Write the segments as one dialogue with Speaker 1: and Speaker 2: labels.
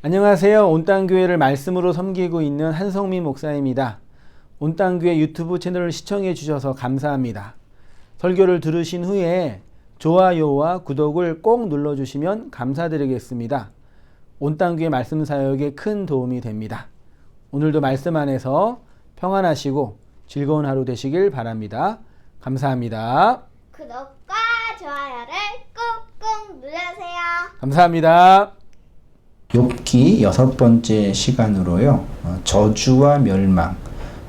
Speaker 1: 안녕하세요. 온땅교회를 말씀으로 섬기고 있는 한성민 목사입니다. 온땅교회 유튜브 채널을 시청해 주셔서 감사합니다. 설교를 들으신 후에 좋아요와 구독을 꼭 눌러주시면 감사드리겠습니다. 온땅교회 말씀 사역에 큰 도움이 됩니다. 오늘도 말씀 안에서 평안하시고 즐거운 하루 되시길 바랍니다. 감사합니다.
Speaker 2: 구독과 좋아요를 꾹꾹 눌러주세요.
Speaker 1: 감사합니다.
Speaker 3: 욥기 6번째 시간으로요. 저주와 멸망,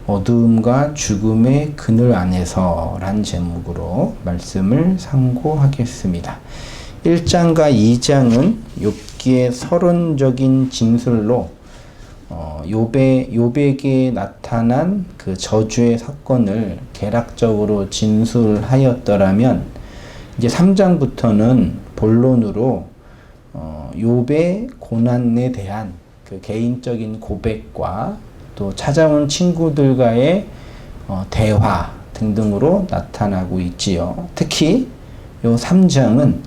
Speaker 3: 어두움과 죽음의 그늘 안에서 란 제목으로 말씀을 상고하겠습니다. 1장과 2장은 욥기의 서론적인 진술로 욥에게 나타난 그 저주의 사건을 개락적으로 진술하였더라면 이제 3장부터는 본론으로 욥의 고난에 대한 그 개인적인 고백과 또 찾아온 친구들과의 대화 등등으로 나타나고 있지요. 특히 요 3장은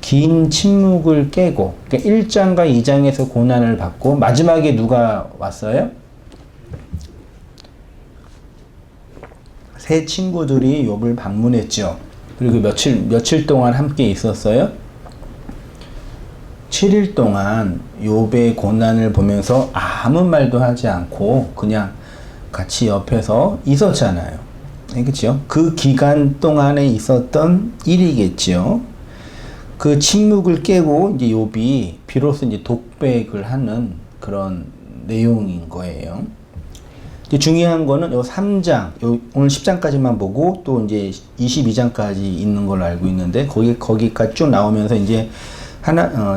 Speaker 3: 긴 침묵을 깨고, 그러니까 1장과 2장에서 고난을 받고 마지막에 누가 왔어요? 세 친구들이 욥을 방문했죠. 그리고 며칠 동안 함께 있었어요? 7일 동안 욥의 고난을 보면서 아무 말도 하지 않고 그냥 같이 옆에서 있었잖아요. 그렇죠? 그 기간 동안에 있었던 일이겠죠. 그 침묵을 깨고 이제 욥이 비로소 이제 독백을 하는 그런 내용인 거예요. 이제 중요한 거는 요 3장, 오늘 10장까지만 보고 또 이제 22장까지 있는 걸로 알고 있는데 거기까지 쭉 나오면서 이제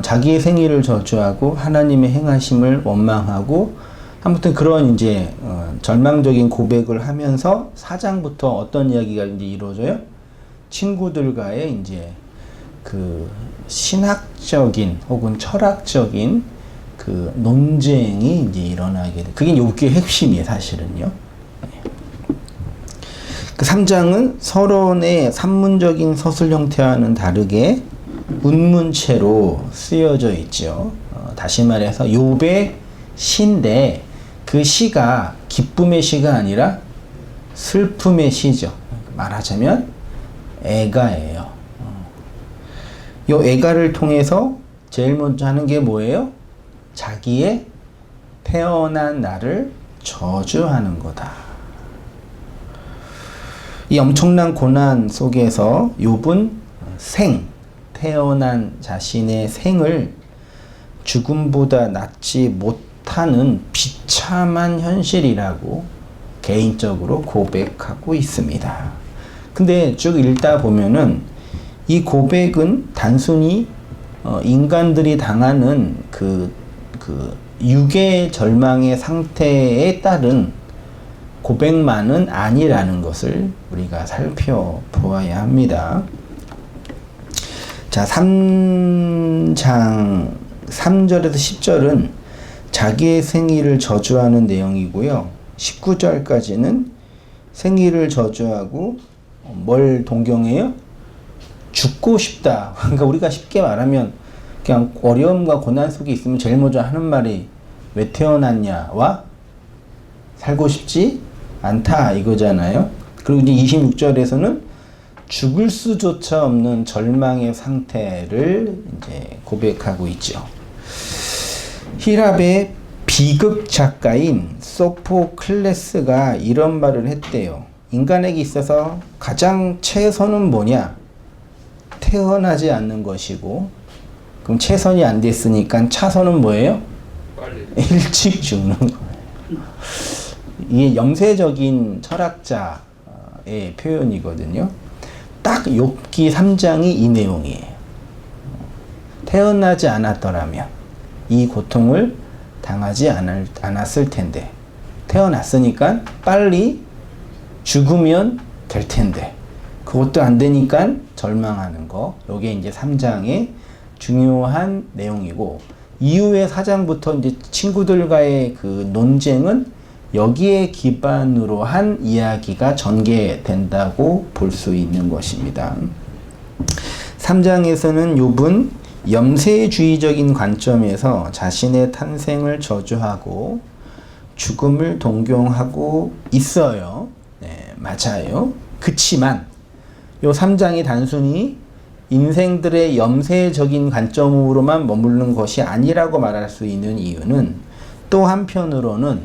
Speaker 3: 자기의 생일을 저주하고 하나님의 행하심을 원망하고 아무튼 그런 이제 절망적인 고백을 하면서 4장부터 어떤 이야기가 이제 이루어져요? 친구들과의 이제 그 신학적인 혹은 철학적인 그 논쟁이 이제 일어나게 돼. 그게 욥기의 핵심이에요, 사실은요. 그 3장은 서론의 산문적인 서술 형태와는 다르게 운문체로 쓰여져 있죠. 다시 말해서 욥의 시인데 그 시가 기쁨의 시가 아니라 슬픔의 시죠. 말하자면 애가예요. 요 애가를 통해서 제일 먼저 하는 게 뭐예요? 자기의 태어난 날을 저주하는 거다. 이 엄청난 고난 속에서 욥은 태어난 자신의 생을 죽음보다 낫지 못하는 비참한 현실이라고 개인적으로 고백하고 있습니다. 근데 쭉 읽다 보면은 이 고백은 단순히 인간들이 당하는 그 유괴 절망의 상태에 따른 고백만은 아니라는 것을 우리가 살펴보아야 합니다. 자, 3장 3절에서 10절은 자기의 생일을 저주하는 내용이고요. 19절까지는 생일을 저주하고 뭘 동경해요? 죽고 싶다. 그러니까 우리가 쉽게 말하면 그냥 어려움과 고난 속에 있으면 제일 먼저 하는 말이 왜 태어났냐와 살고 싶지 않다 이거잖아요. 그리고 이제 26절에서는 죽을 수조차 없는 절망의 상태를 이제 고백하고 있죠. 히랍의 비극 작가인 소포클레스가 이런 말을 했대요. 인간에게 있어서 가장 최선은 뭐냐? 태어나지 않는 것이고, 그럼 최선이 안 됐으니까 차선은 뭐예요? 빨리. 일찍 죽는 거예요. 이게 영세적인 철학자의 표현이거든요. 딱 욥기 3장이 이 내용이에요. 태어나지 않았더라면 이 고통을 당하지 않았을 텐데, 태어났으니까 빨리 죽으면 될 텐데 그것도 안 되니까 절망하는 거. 요게 이제 3장의 중요한 내용이고, 이후에 4장부터 이제 친구들과의 그 논쟁은 여기에 기반으로 한 이야기가 전개된다고 볼 수 있는 것입니다. 3장에서는 욥은 염세주의적인 관점에서 자신의 탄생을 저주하고 죽음을 동경하고 있어요. 네, 맞아요. 그치만 요 3장이 단순히 인생들의 염세적인 관점으로만 머무르는 것이 아니라고 말할 수 있는 이유는 또 한편으로는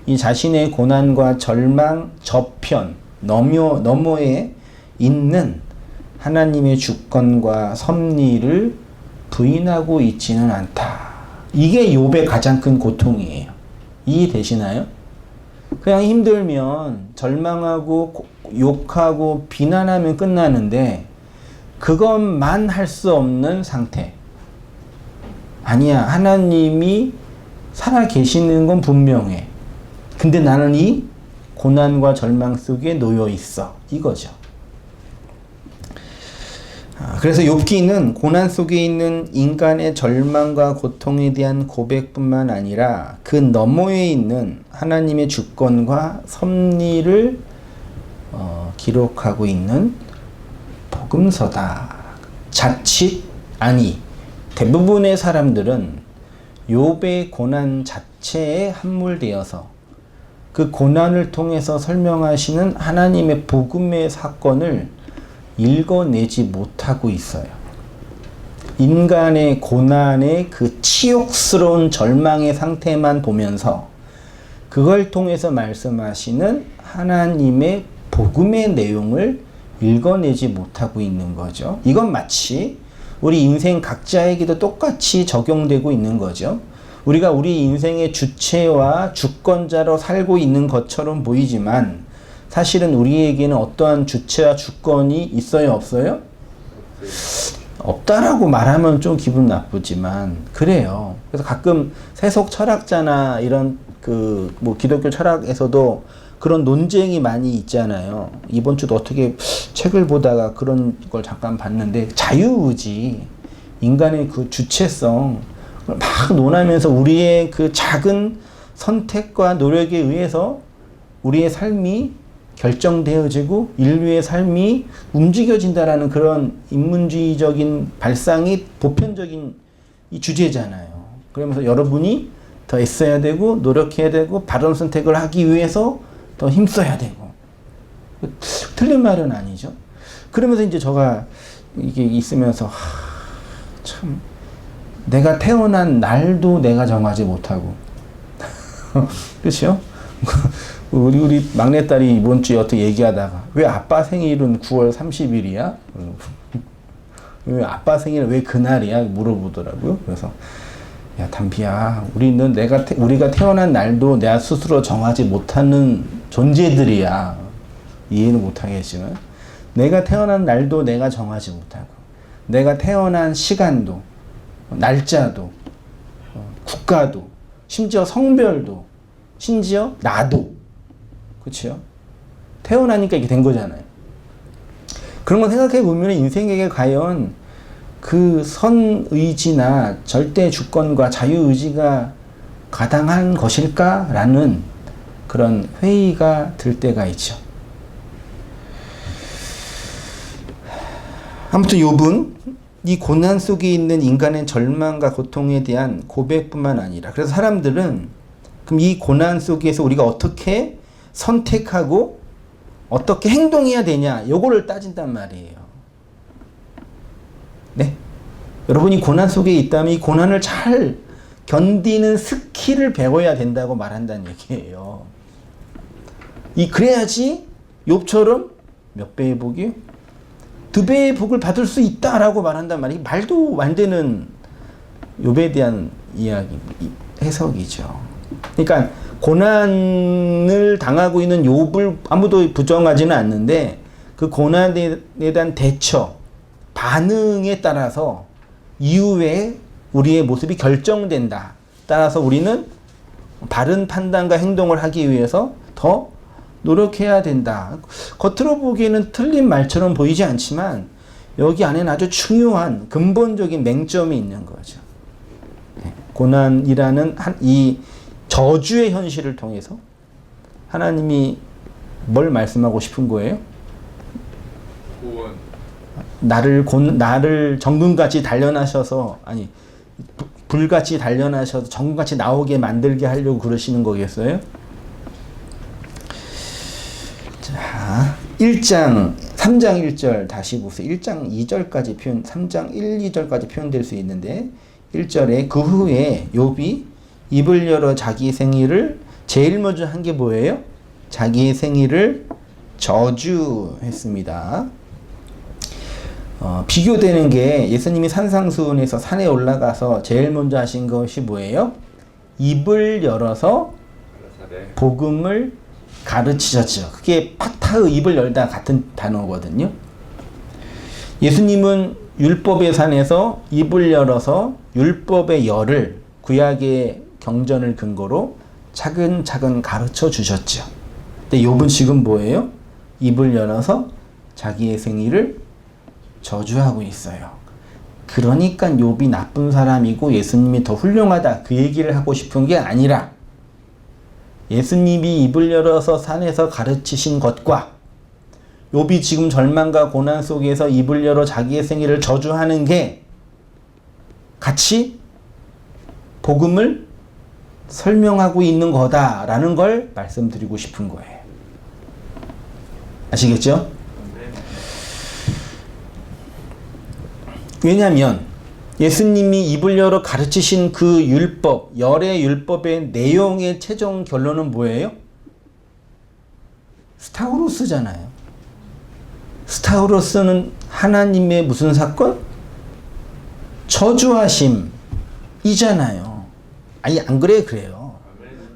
Speaker 3: 이 자신의 고난과 절망 저편 너머에 있는 하나님의 주권과 섭리를 부인하고 있지는 않다. 이게 욥의 가장 큰 고통이에요. 이해되시나요? 그냥 힘들면 절망하고 욕하고 비난하면 끝나는데 그것만 할 수 없는 상태. 아니야. 하나님이 살아 계시는 건 분명해. 근데 나는 이 고난과 절망 속에 놓여 있어. 이거죠. 그래서 욥기는 고난 속에 있는 인간의 절망과 고통에 대한 고백뿐만 아니라 그 너머에 있는 하나님의 주권과 섭리를 기록하고 있는 복음서다. 자칫 대부분의 사람들은 욥의 고난 자체에 함몰되어서 그 고난을 통해서 설명하시는 하나님의 복음의 사건을 읽어내지 못하고 있어요. 인간의 고난의 그 치욕스러운 절망의 상태만 보면서 그걸 통해서 말씀하시는 하나님의 복음의 내용을 읽어내지 못하고 있는 거죠. 이건 마치 우리 인생 각자에게도 똑같이 적용되고 있는 거죠. 우리가 우리 인생의 주체와 주권자로 살고 있는 것처럼 보이지만 사실은 우리에게는 어떠한 주체와 주권이 있어요, 없어요? 없다라고 말하면 좀 기분 나쁘지만 그래요. 그래서 가끔 세속 철학자나 이런 기독교 철학에서도 그런 논쟁이 많이 있잖아요. 이번 주도 어떻게 책을 보다가 그런 걸 잠깐 봤는데 자유의지, 인간의 그 주체성 막 논하면서 우리의 그 작은 선택과 노력에 의해서 우리의 삶이 결정되어지고 인류의 삶이 움직여진다라는 그런 인문주의적인 발상이 보편적인 이 주제잖아요. 그러면서 여러분이 더 애써야 되고 노력해야 되고 바른 선택을 하기 위해서 더 힘써야 되고. 틀린 말은 아니죠. 그러면서 이제 제가 이게 있으면서 참 내가 태어난 날도 내가 정하지 못하고 그렇죠? 우리 막내딸이 이번 주에 어떻게 얘기하다가 왜 아빠 생일은 9월 30일이야? 왜 아빠 생일은 왜 그날이야? 물어보더라고요. 그래서 야 담비야, 우리가 태어난 날도 내가 스스로 정하지 못하는 존재들이야. 이해는 못하겠지만 내가 태어난 날도 내가 정하지 못하고 내가 태어난 시간도 날짜도 국가도 심지어 성별도 심지어 나도 그렇죠? 태어나니까 이게 된 거잖아요. 그런 거 생각해 보면 인생에게 과연 그 선의지나 절대 주권과 자유의지가 가당한 것일까라는 그런 회의가 들 때가 있죠. 아무튼 욥은 이 고난 속에 있는 인간의 절망과 고통에 대한 고백뿐만 아니라 그래서 사람들은 그럼 이 고난 속에서 우리가 어떻게 선택하고 어떻게 행동해야 되냐 요거를 따진단 말이에요. 네? 여러분이 고난 속에 있다면 이 고난을 잘 견디는 스킬을 배워야 된다고 말한다는 얘기예요. 그래야지 욥처럼 몇 배의 복이요? 2배의 복을 받을 수 있다라고 말한단 말이에요. 말도 안 되는 욥에 대한 이야기, 해석이죠. 그러니까 고난을 당하고 있는 욥을 아무도 부정하지는 않는데 그 고난에 대한 대처, 반응에 따라서 이후에 우리의 모습이 결정된다. 따라서 우리는 바른 판단과 행동을 하기 위해서 더 노력해야 된다. 겉으로 보기에는 틀린 말처럼 보이지 않지만 여기 안에는 아주 중요한 근본적인 맹점이 있는 거죠. 고난이라는 이 저주의 현실을 통해서 하나님이 뭘 말씀하고 싶은 거예요? 나를 정금같이 단련하셔서, 아니, 불같이 단련하셔서 정금같이 나오게 만들게 하려고 그러시는 거겠어요? 자, 3장 1절 다시 보세요. 1장 2절까지 3장 1, 2절까지 표현될 수 있는데, 1절에 그 후에 욥이 입을 열어 자기 생일을 제일 먼저 한 게 뭐예요? 자기의 생일을 저주했습니다. 비교되는 게 예수님이 산상수훈에서 산에 올라가서 제일 먼저 하신 것이 뭐예요? 입을 열어서 복음을 가르치셨죠. 그게 파타의 입을 열다 같은 단어거든요. 예수님은 율법의 산에서 입을 열어서 율법의 열을 구약의 경전을 근거로 차근차근 가르쳐 주셨죠. 근데 욥은 지금 뭐예요? 입을 열어서 자기의 생일을 저주하고 있어요. 그러니까 욥이 나쁜 사람이고 예수님이 더 훌륭하다 그 얘기를 하고 싶은 게 아니라 예수님이 입을 열어서 산에서 가르치신 것과 욥이 지금 절망과 고난 속에서 입을 열어 자기의 생일을 저주하는 게 같이 복음을 설명하고 있는 거다라는 걸 말씀드리고 싶은 거예요. 아시겠죠? 왜냐하면 예수님이 입을 열어 가르치신 그 율법, 열의 율법의 내용의 최종 결론은 뭐예요? 스타우로스잖아요. 스타우로스는 하나님의 무슨 사건? 저주하심이잖아요. 아니 안 그래 그래요.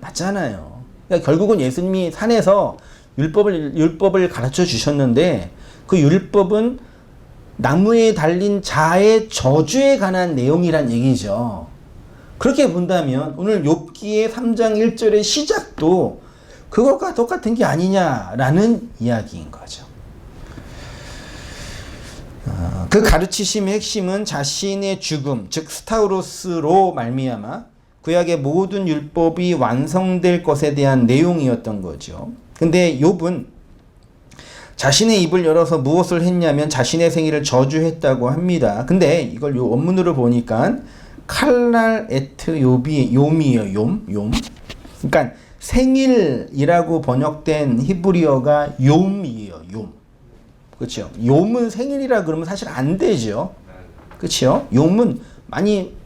Speaker 3: 맞잖아요. 그러니까 결국은 예수님이 산에서 율법을 가르쳐 주셨는데 그 율법은 나무에 달린 자의 저주에 관한 내용이란 얘기죠. 그렇게 본다면 오늘 욥기의 3장 1절의 시작도 그것과 똑같은 게 아니냐라는 이야기인 거죠. 그 가르치심의 핵심은 자신의 죽음, 즉 스타우로스로 말미암아 구약의 모든 율법이 완성될 것에 대한 내용이었던 거죠. 근데 욥은 자신의 입을 열어서 무엇을 했냐면 자신의 생일을 저주했다고 합니다. 근데 이걸 요 원문으로 보니까 칼날 에트 욤이에요. 욤. 그러니까 생일이라고 번역된 히브리어가 욤이에요. 욤. 그렇죠? 욤은 생일이라 그러면 사실 안 되죠. 그렇죠? 욤은 많이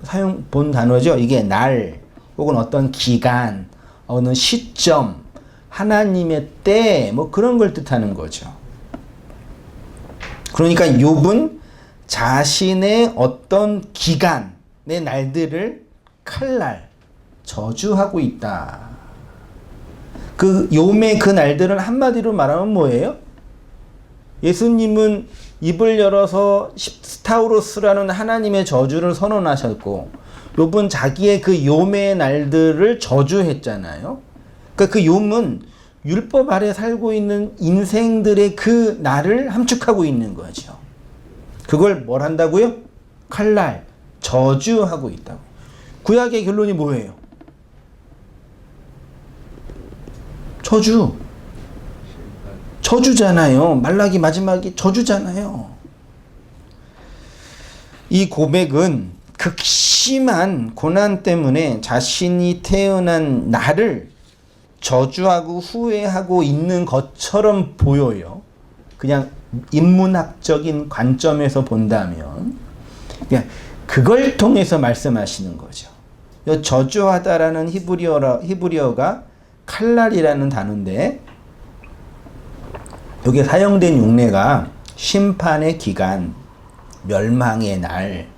Speaker 3: 본 단어죠. 이게 날 혹은 어떤 기간, 어느 시점, 하나님의 때, 뭐 그런 걸 뜻하는 거죠. 그러니까 욥은 자신의 어떤 기간의 날들을 칼날, 저주하고 있다. 그 욥의 그 날들은 한마디로 말하면 뭐예요? 예수님은 입을 열어서 스타우로스라는 하나님의 저주를 선언하셨고 욥은 자기의 그 욥의 날들을 저주했잖아요. 그러니까 그 욥은 율법 아래 살고 있는 인생들의 그 날을 함축하고 있는 거죠. 그걸 뭘 한다고요? 칼날, 저주하고 있다고. 구약의 결론이 뭐예요? 저주잖아요. 말라기 마지막이 저주잖아요. 이 고백은 극심한 고난 때문에 자신이 태어난 날을 저주하고 후회하고 있는 것처럼 보여요. 그냥 인문학적인 관점에서 본다면 그냥 그걸 통해서 말씀하시는 거죠. 저주하다라는 히브리어가 칼날이라는 단어인데 여기에 사용된 용례가 심판의 기간, 멸망의 날,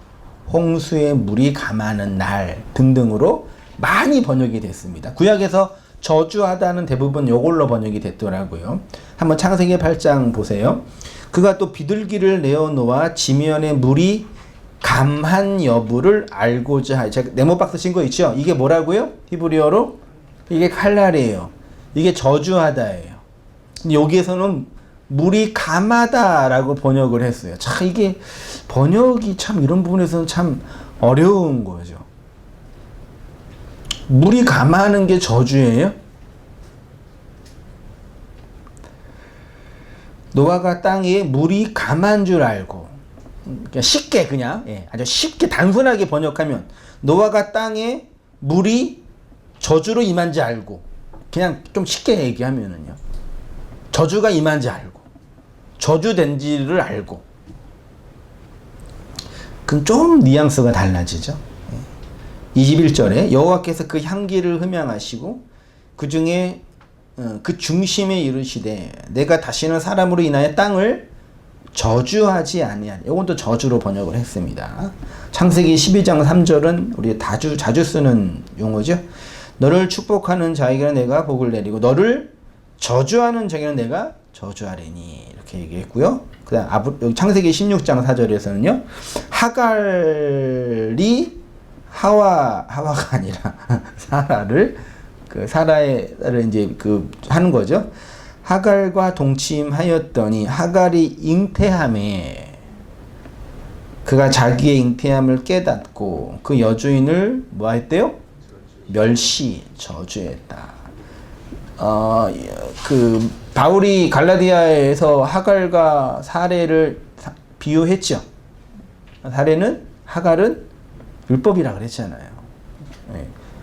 Speaker 3: 홍수의 물이 감하는 날 등등으로 많이 번역이 됐습니다. 구약에서 저주하다는 대부분 이걸로 번역이 됐더라고요. 한번 창세기 8장 보세요. 그가 또 비둘기를 내어놓아 지면에 물이 감한 여부를 알고자 하여. 제가 네모박스 친 거 있죠? 이게 뭐라고요? 히브리어로? 이게 칼날이에요. 이게 저주하다예요. 근데 여기에서는 물이 감하다라고 번역을 했어요. 참 이게 번역이 참 이런 부분에서는 참 어려운 거죠. 물이 감하는 게 저주예요? 노아가 땅에 물이 감한 줄 알고 그냥 쉽게 그냥 아주 쉽게 단순하게 번역하면 노아가 땅에 물이 저주로 임한지 알고 그냥 좀 쉽게 얘기하면은요 저주가 임한지 알고 저주된지를 알고 그럼 좀 뉘앙스가 달라지죠. 21절에 여호와께서 그 향기를 흠양하시고 그 중에 그 중심에 이르시되 내가 다시는 사람으로 인하여 땅을 저주하지 아니하리. 이건 또 저주로 번역을 했습니다. 창세기 12장 3절은 우리 자주 쓰는 용어죠. 너를 축복하는 자에게는 내가 복을 내리고 너를 저주하는 자에게는 내가 저주하리니 이렇게 얘기했고요. 그다음 여기 창세기 16장 4절에서는요. 하갈이 하와가 아니라 사라를 사라를 이제 하는 거죠. 하갈과 동침하였더니 하갈이 잉태함에 그가 자기의 잉태함을 깨닫고 그 여주인을 뭐 했대요? 멸시 저주했다. 바울이 갈라디아에서 하갈과 사례를 비유했죠. 하갈은 율법이라 그랬잖아요.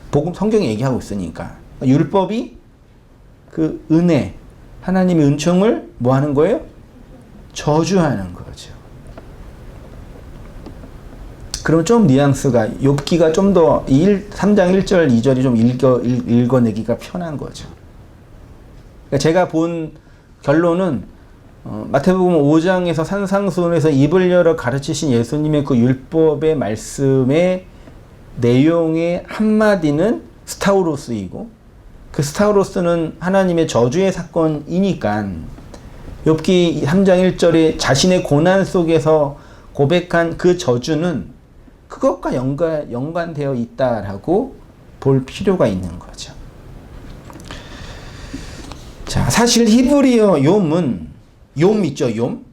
Speaker 3: 복음 성경이 얘기하고 있으니까 율법이 그 은혜 하나님의 은총을 뭐 하는 거예요? 저주하는 거죠. 그럼 좀 뉘앙스가 욥기가 좀 더 3장 1절 2절이 좀 읽어내기가 편한 거죠. 그러니까 제가 본 결론은 마태복음 5장에서 산상수훈에서 입을 열어 가르치신 예수님의 그 율법의 말씀의 내용의 한마디는 스타우로스이고 그 스타우로스는 하나님의 저주의 사건이니까 욥기 3장 1절에 자신의 고난 속에서 고백한 그 저주는 그것과 연관되어 있다라고 볼 필요가 있는 거죠. 자, 사실 히브리어 욤 있죠. 욤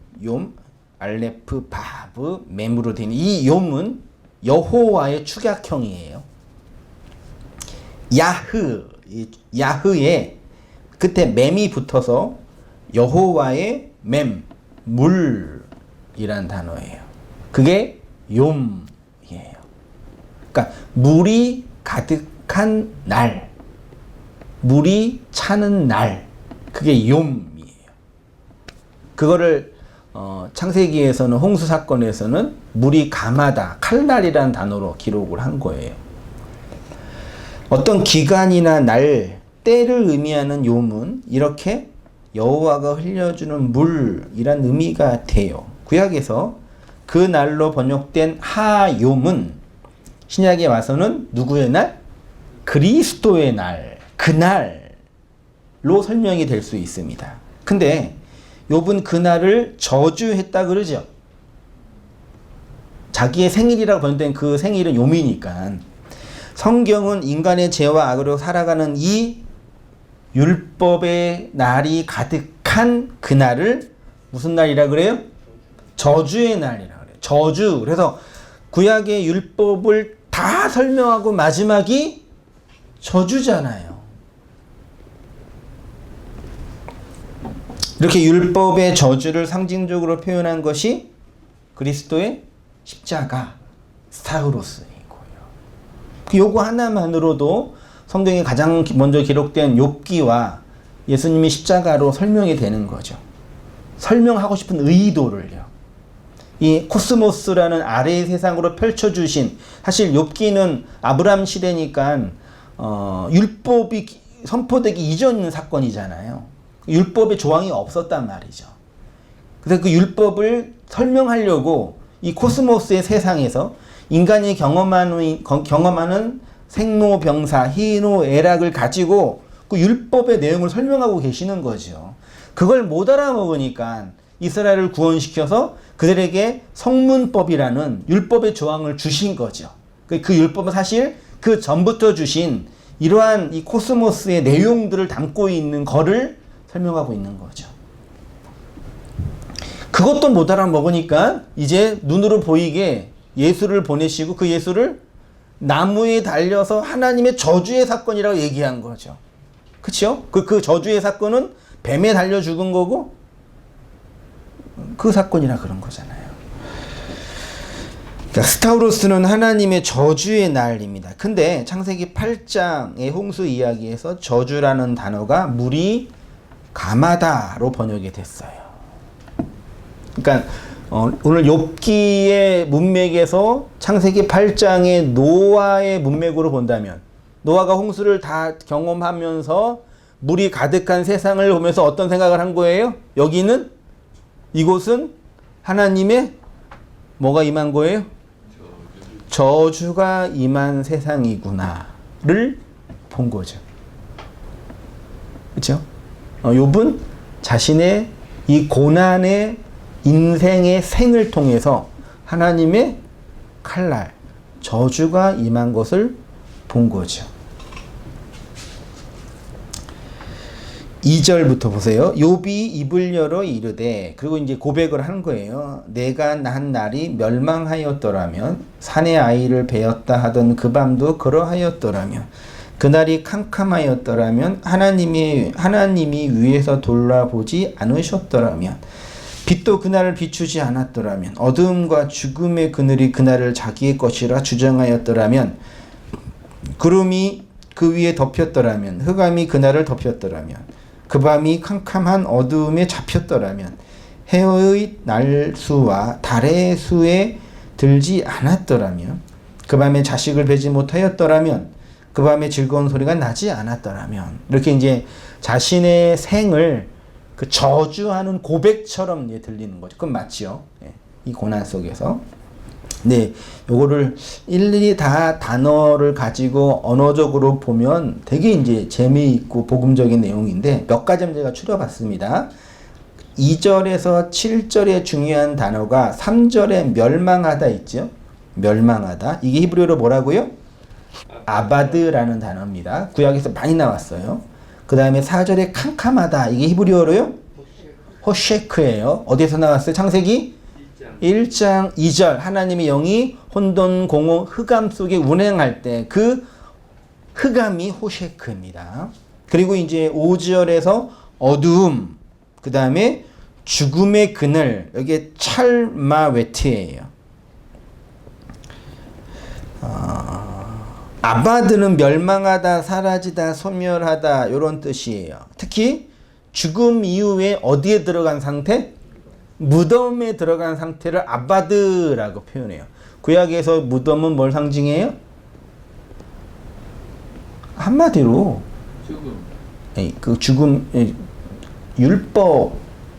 Speaker 3: 알레프 바브 mem으로 된 이 욤은 여호와의 축약형이에요. 야흐에 끝에 맴이 붙어서 여호와의 맴 물이란 단어예요. 그게 욤이에요. 그러니까 물이 가득한 날, 물이 차는 날, 그게 욤이에요. 그거를 창세기에서는 홍수 사건에서는 물이 감하다, 칼날이라는 단어로 기록을 한 거예요. 어떤 기간이나 날, 때를 의미하는 욤은 이렇게 여호와가 흘려주는 물이란 의미가 돼요. 구약에서 그 날로 번역된 하욤은 신약에 와서는 누구의 날? 그리스도의 날, 그날로 설명이 될 수 있습니다. 근데 욥은 그날을 저주했다 그러죠. 자기의 생일이라고 번역된 그 생일은 욤이니까 성경은 인간의 죄와 악으로 살아가는 이 율법의 날이 가득한 그날을 무슨 날이라 그래요? 저주의 날이라 그래요. 저주. 그래서 구약의 율법을 다 설명하고 마지막이 저주잖아요. 이렇게 율법의 저주를 상징적으로 표현한 것이 그리스도의 십자가, 스타우로스이고요. 요거 하나만으로도 성경에 가장 먼저 기록된 욥기와 예수님이 십자가로 설명이 되는 거죠. 설명하고 싶은 의도를요. 이 코스모스라는 아래의 세상으로 펼쳐주신, 사실 욥기는 아브라함 시대니까 율법이 선포되기 이전 사건이잖아요. 율법의 조항이 없었단 말이죠. 그래서 그 율법을 설명하려고 이 코스모스의 세상에서 인간이 경험하는 생로병사, 희노애락을 가지고 그 율법의 내용을 설명하고 계시는 거죠. 그걸 못 알아먹으니까 이스라엘을 구원시켜서 그들에게 성문법이라는 율법의 조항을 주신 거죠. 그 율법은 사실 그 전부터 주신 이러한 이 코스모스의 내용들을 담고 있는 거를 설명하고 있는 거죠. 그것도 못 알아먹으니까 이제 눈으로 보이게 예수를 보내시고 그 예수를 나무에 달려서 하나님의 저주의 사건이라고 얘기한 거죠. 그쵸? 그 저주의 사건은 뱀에 달려 죽은 거고 그 사건이라 그런 거잖아요. 그러니까 스타우로스는 하나님의 저주의 날입니다. 근데 창세기 8장의 홍수 이야기에서 저주라는 단어가 물이 감하다로 번역이 됐어요. 그러니까 오늘 욥기의 문맥에서 창세기 8장의 노아의 문맥으로 본다면 노아가 홍수를 다 경험하면서 물이 가득한 세상을 보면서 어떤 생각을 한 거예요? 여기는 이곳은 하나님의 뭐가 임한 거예요? 저주가 임한 세상이구나를 본 거죠. 그렇죠? 욥은 자신의 이 고난의 인생의 생을 통해서 하나님의 칼날, 저주가 임한 것을 본 거죠. 2절부터 보세요. 욥이 입을 열어 이르되, 그리고 이제 고백을 한 거예요. 내가 난 날이 멸망하였더라면, 산의 아이를 베었다 하던 그 밤도 그러하였더라면, 그날이 캄캄하였더라면, 하나님이 위에서 돌아보지 않으셨더라면, 빛도 그날을 비추지 않았더라면, 어두움과 죽음의 그늘이 그날을 자기의 것이라 주장하였더라면, 구름이 그 위에 덮였더라면, 흑암이 그날을 덮였더라면, 그 밤이 캄캄한 어두움에 잡혔더라면, 해의 날수와 달의 수에 들지 않았더라면, 그 밤에 자식을 베지 못하였더라면, 그 밤에 즐거운 소리가 나지 않았더라면, 이렇게 이제 자신의 생을 그 저주하는 고백처럼 들리는 거죠. 그건 맞죠? 이 고난 속에서. 네, 요거를 일일이 다 단어를 가지고 언어적으로 보면 되게 이제 재미있고 복음적인 내용인데 몇 가지 제가 추려봤습니다. 2절에서 7절의 중요한 단어가 3절에 멸망하다 있죠? 멸망하다. 이게 히브리어로 뭐라고요? 아바드라는 단어입니다. 구약에서 많이 나왔어요. 그 다음에 4절에 캄캄하다. 이게 히브리어로요? 호셰크예요. 어디에서 나왔어요? 창세기 1장 2절. 하나님의 영이 혼돈, 공허, 흑암 속에 운행할 때 그 흑암이 호셰크입니다. 그리고 이제 5절에서 어두움, 그 다음에 죽음의 그늘, 여기에 찰마웨트예요. 아바드는 멸망하다, 사라지다, 소멸하다 이런 뜻이에요. 특히 죽음 이후에 어디에 들어간 상태? 무덤에 들어간 상태를 아바드라고 표현해요. 구약에서 무덤은 뭘 상징해요? 한마디로 그 죽음, 율법,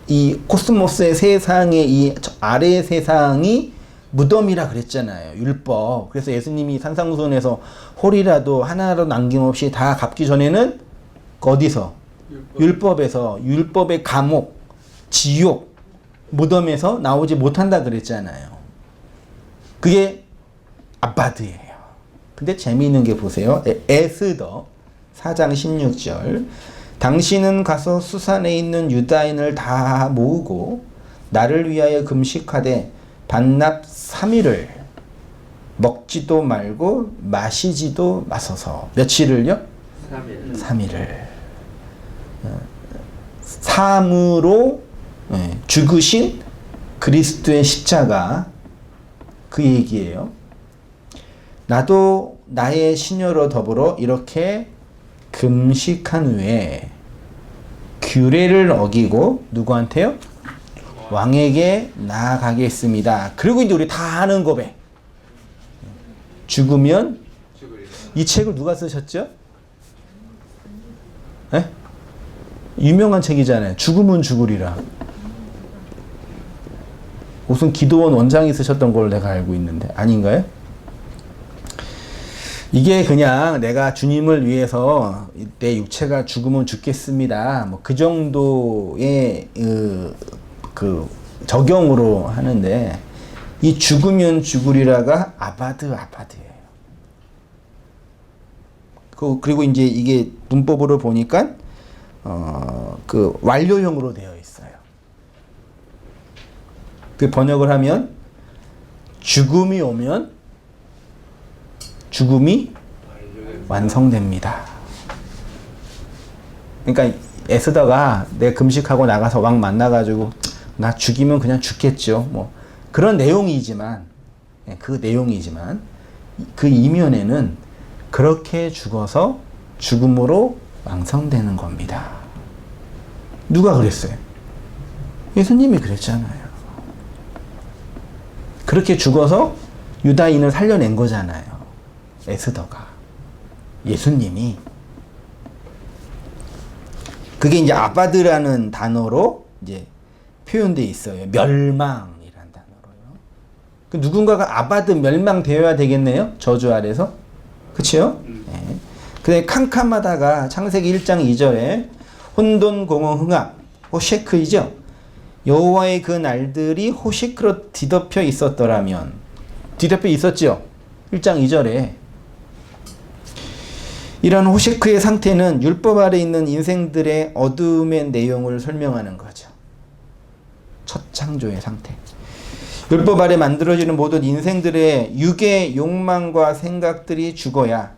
Speaker 3: 이 코스모스의 세상의 이 아래의 세상이 무덤이라 그랬잖아요. 율법. 그래서 예수님이 산상수훈에서 홀이라도 하나라도 남김없이 다 갚기 전에는 어디서? 율법에서, 율법의 감옥, 지옥, 무덤에서 나오지 못한다 그랬잖아요. 그게 아바드예요. 근데 재미있는 게 보세요. 에스더 4장 16절. 당신은 가서 수산에 있는 유다인을 다 모으고 나를 위하여 금식하되 반납 3일을 먹지도 말고 마시지도 마소서. 며칠을요? 3일을. 삶으로 죽으신 그리스도의 십자가, 그 얘기예요. 나도 나의 시녀로 더불어 이렇게 금식한 후에 규례를 어기고 누구한테요? 왕에게 나아가겠습니다. 그리고 이제 우리 다 아는 고백. 죽으면, 이 책을 누가 쓰셨죠? 에? 유명한 책이잖아요. 죽으면 죽으리라. 무슨 기도원 원장이 쓰셨던 걸 내가 알고 있는데 아닌가요? 이게 그냥 내가 주님을 위해서 내 육체가 죽으면 죽겠습니다. 뭐 그 정도의 그 적용으로 하는데, 이 죽으면 죽으리라가 아바드예요. 그리고 이제 이게 문법으로 보니까 그 완료형으로 되어 있어요. 그 번역을 하면 죽음이 오면 죽음이 완성됩니다. 그러니까 에스더가 내 금식하고 나가서 왕 만나가지고 나 죽이면 그냥 죽겠죠. 뭐 그런 내용이지만 그 내용이지만 그 이면에는 그렇게 죽어서 죽음으로 왕성되는 겁니다. 누가 그랬어요? 예수님이 그랬잖아요. 그렇게 죽어서 유다인을 살려낸 거잖아요. 에스더가. 예수님이. 그게 이제 아바드라는 단어로 이제 표현되어 있어요. 멸망이라는 단어로요. 그 누군가가 아바드 멸망되어야 되겠네요. 저주 아래서. 그치요? 네. 근데 캄캄하다가 창세기 1장 2절에 혼돈 공허 흥악 호셰크이죠. 여호와의 그 날들이 호셰크로 뒤덮여 있었더라면 뒤덮여 있었죠. 1장 2절에 이런 호셰크의 상태는 율법 아래 있는 인생들의 어둠의 내용을 설명하는 거죠. 첫 창조의 상태. 율법 아래 만들어지는 모든 인생들의 육의 욕망과 생각들이 죽어야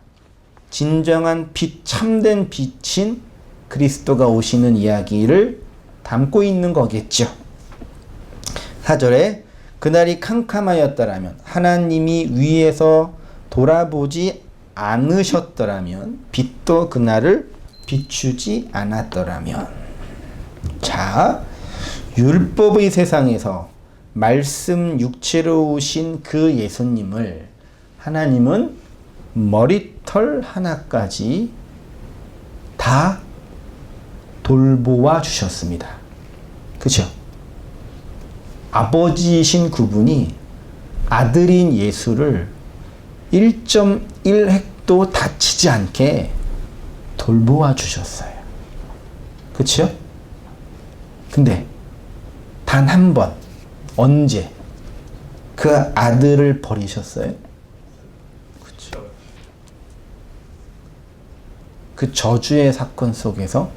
Speaker 3: 진정한 빛, 참된 빛인 그리스도가 오시는 이야기를 담고 있는 거겠죠. 4절에 그날이 캄캄하였더라면 하나님이 위에서 돌아보지 않으셨더라면 빛도 그날을 비추지 않았더라면. 자, 율법의 세상에서 말씀 육체로 오신 그 예수님을 하나님은 머리털 하나까지 다 돌보아 주셨습니다. 그렇죠? 아버지이신 그분이 아들인 예수를 1.1획도 다치지 않게 돌보아 주셨어요. 그렇죠? 근데 단 한 번 언제 그 아들을 버리셨어요? 그렇죠. 그 저주의 사건 속에서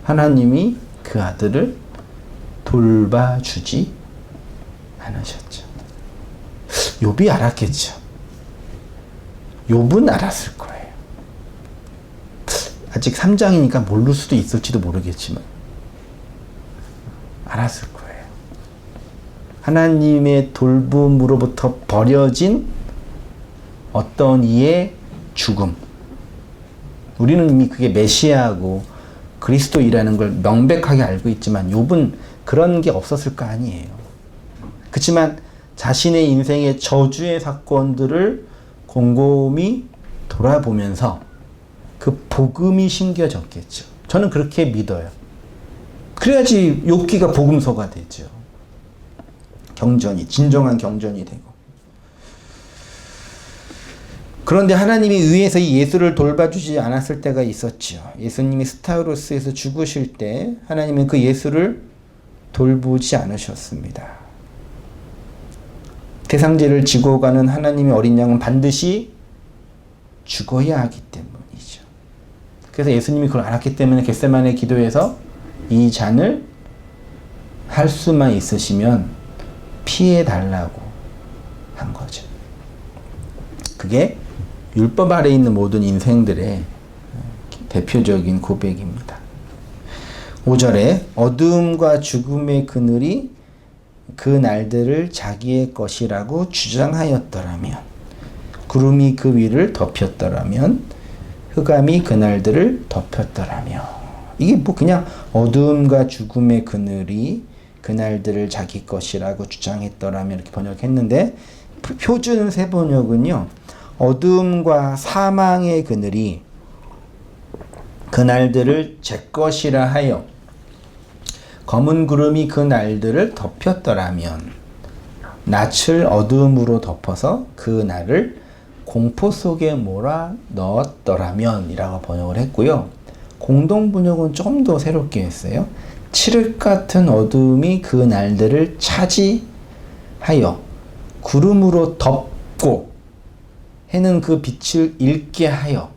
Speaker 3: 하나님이 그 아들을 돌봐주지 않으셨죠. 욥이 알았겠죠. 욥은 알았을 거예요. 아직 3장이니까 모를 수도 있을지도 모르겠지만 알았을 거예요. 하나님의 돌봄으로부터 버려진 어떤 이의 죽음. 우리는 이미 그게 메시아하고 그리스도이라는 걸 명백하게 알고 있지만 욥은 그런 게 없었을 거 아니에요. 그렇지만 자신의 인생의 저주의 사건들을 곰곰이 돌아보면서 그 복음이 심겨졌겠죠. 저는 그렇게 믿어요. 그래야지 욥기가 복음서가 되죠. 경전이, 진정한 경전이 되고. 그런데 하나님이 위에서 이 예수를 돌봐주지 않았을 때가 있었죠. 예수님이 스타우로스에서 죽으실 때 하나님은 그 예수를 돌보지 않으셨습니다. 대상제를 지고 가는 하나님의 어린 양은 반드시 죽어야 하기 때문이죠. 그래서 예수님이 그걸 알았기 때문에 겟세마네 기도에서 이 잔을 할 수만 있으시면 피해 달라고 한 거죠. 그게 율법 아래 있는 모든 인생들의 대표적인 고백입니다. 5절에 어두움과 죽음의 그늘이 그 날들을 자기의 것이라고 주장하였더라면, 구름이 그 위를 덮였더라면, 흑암이 그 날들을 덮였더라면. 이게 뭐 그냥 어두움과 죽음의 그늘이 그 날들을 자기 것이라고 주장했더라면 이렇게 번역했는데, 표준 세번역은요, 어두움과 사망의 그늘이 그 날들을 제 것이라 하여 검은 구름이 그 날들을 덮였더라면, 낯을 어두움으로 덮어서 그 날을 공포 속에 몰아 넣었더라면 이라고 번역을 했고요. 공동번역은 좀 더 새롭게 했어요. 칠흑 같은 어두움이 그 날들을 차지하여 구름으로 덮고 해는 그 빛을 잃게 하여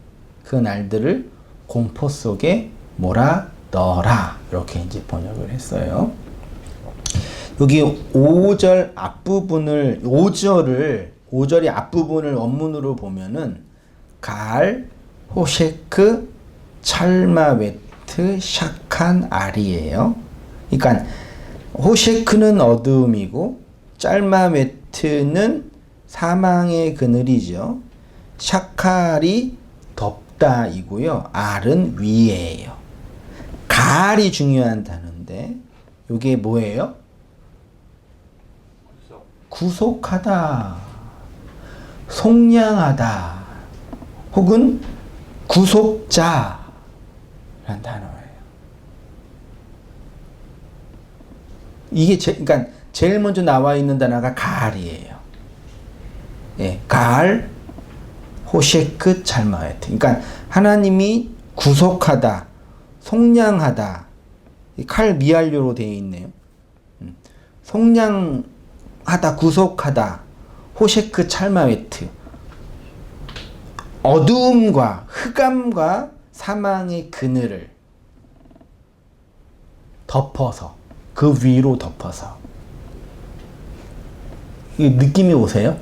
Speaker 3: 그 날들을 공포 속에 몰아 넣어라. 이렇게 이제 번역을 했어요. 여기 5절 앞부분을, 5절의 앞부분을 원문으로 보면은 갈, 호셰크, 찰마웨트, 샤칸, 알이에요. 그러니까 호셰크는 어두움이고 짤마웨트는 사망의 그늘이죠. 샤칼이 덮다이고요. 알은 위에예요. 가알이 중요한 단어인데 이게 뭐예요? 구속하다, 속량하다, 혹은 구속자라는 단어예요. 이게 그러니까 제일 먼저 나와 있는 단어가 가알이에요. 예, 가알, 호셰크, 찰마에트. 그러니까 하나님이 구속하다, 속량하다. 칼 미알료로 되어 있네요. 속량하다, 구속하다, 호셰크, 찰마웨트. 어두움과 흑암과 사망의 그늘을 덮어서, 그 위로 덮어서. 이 느낌이 오세요?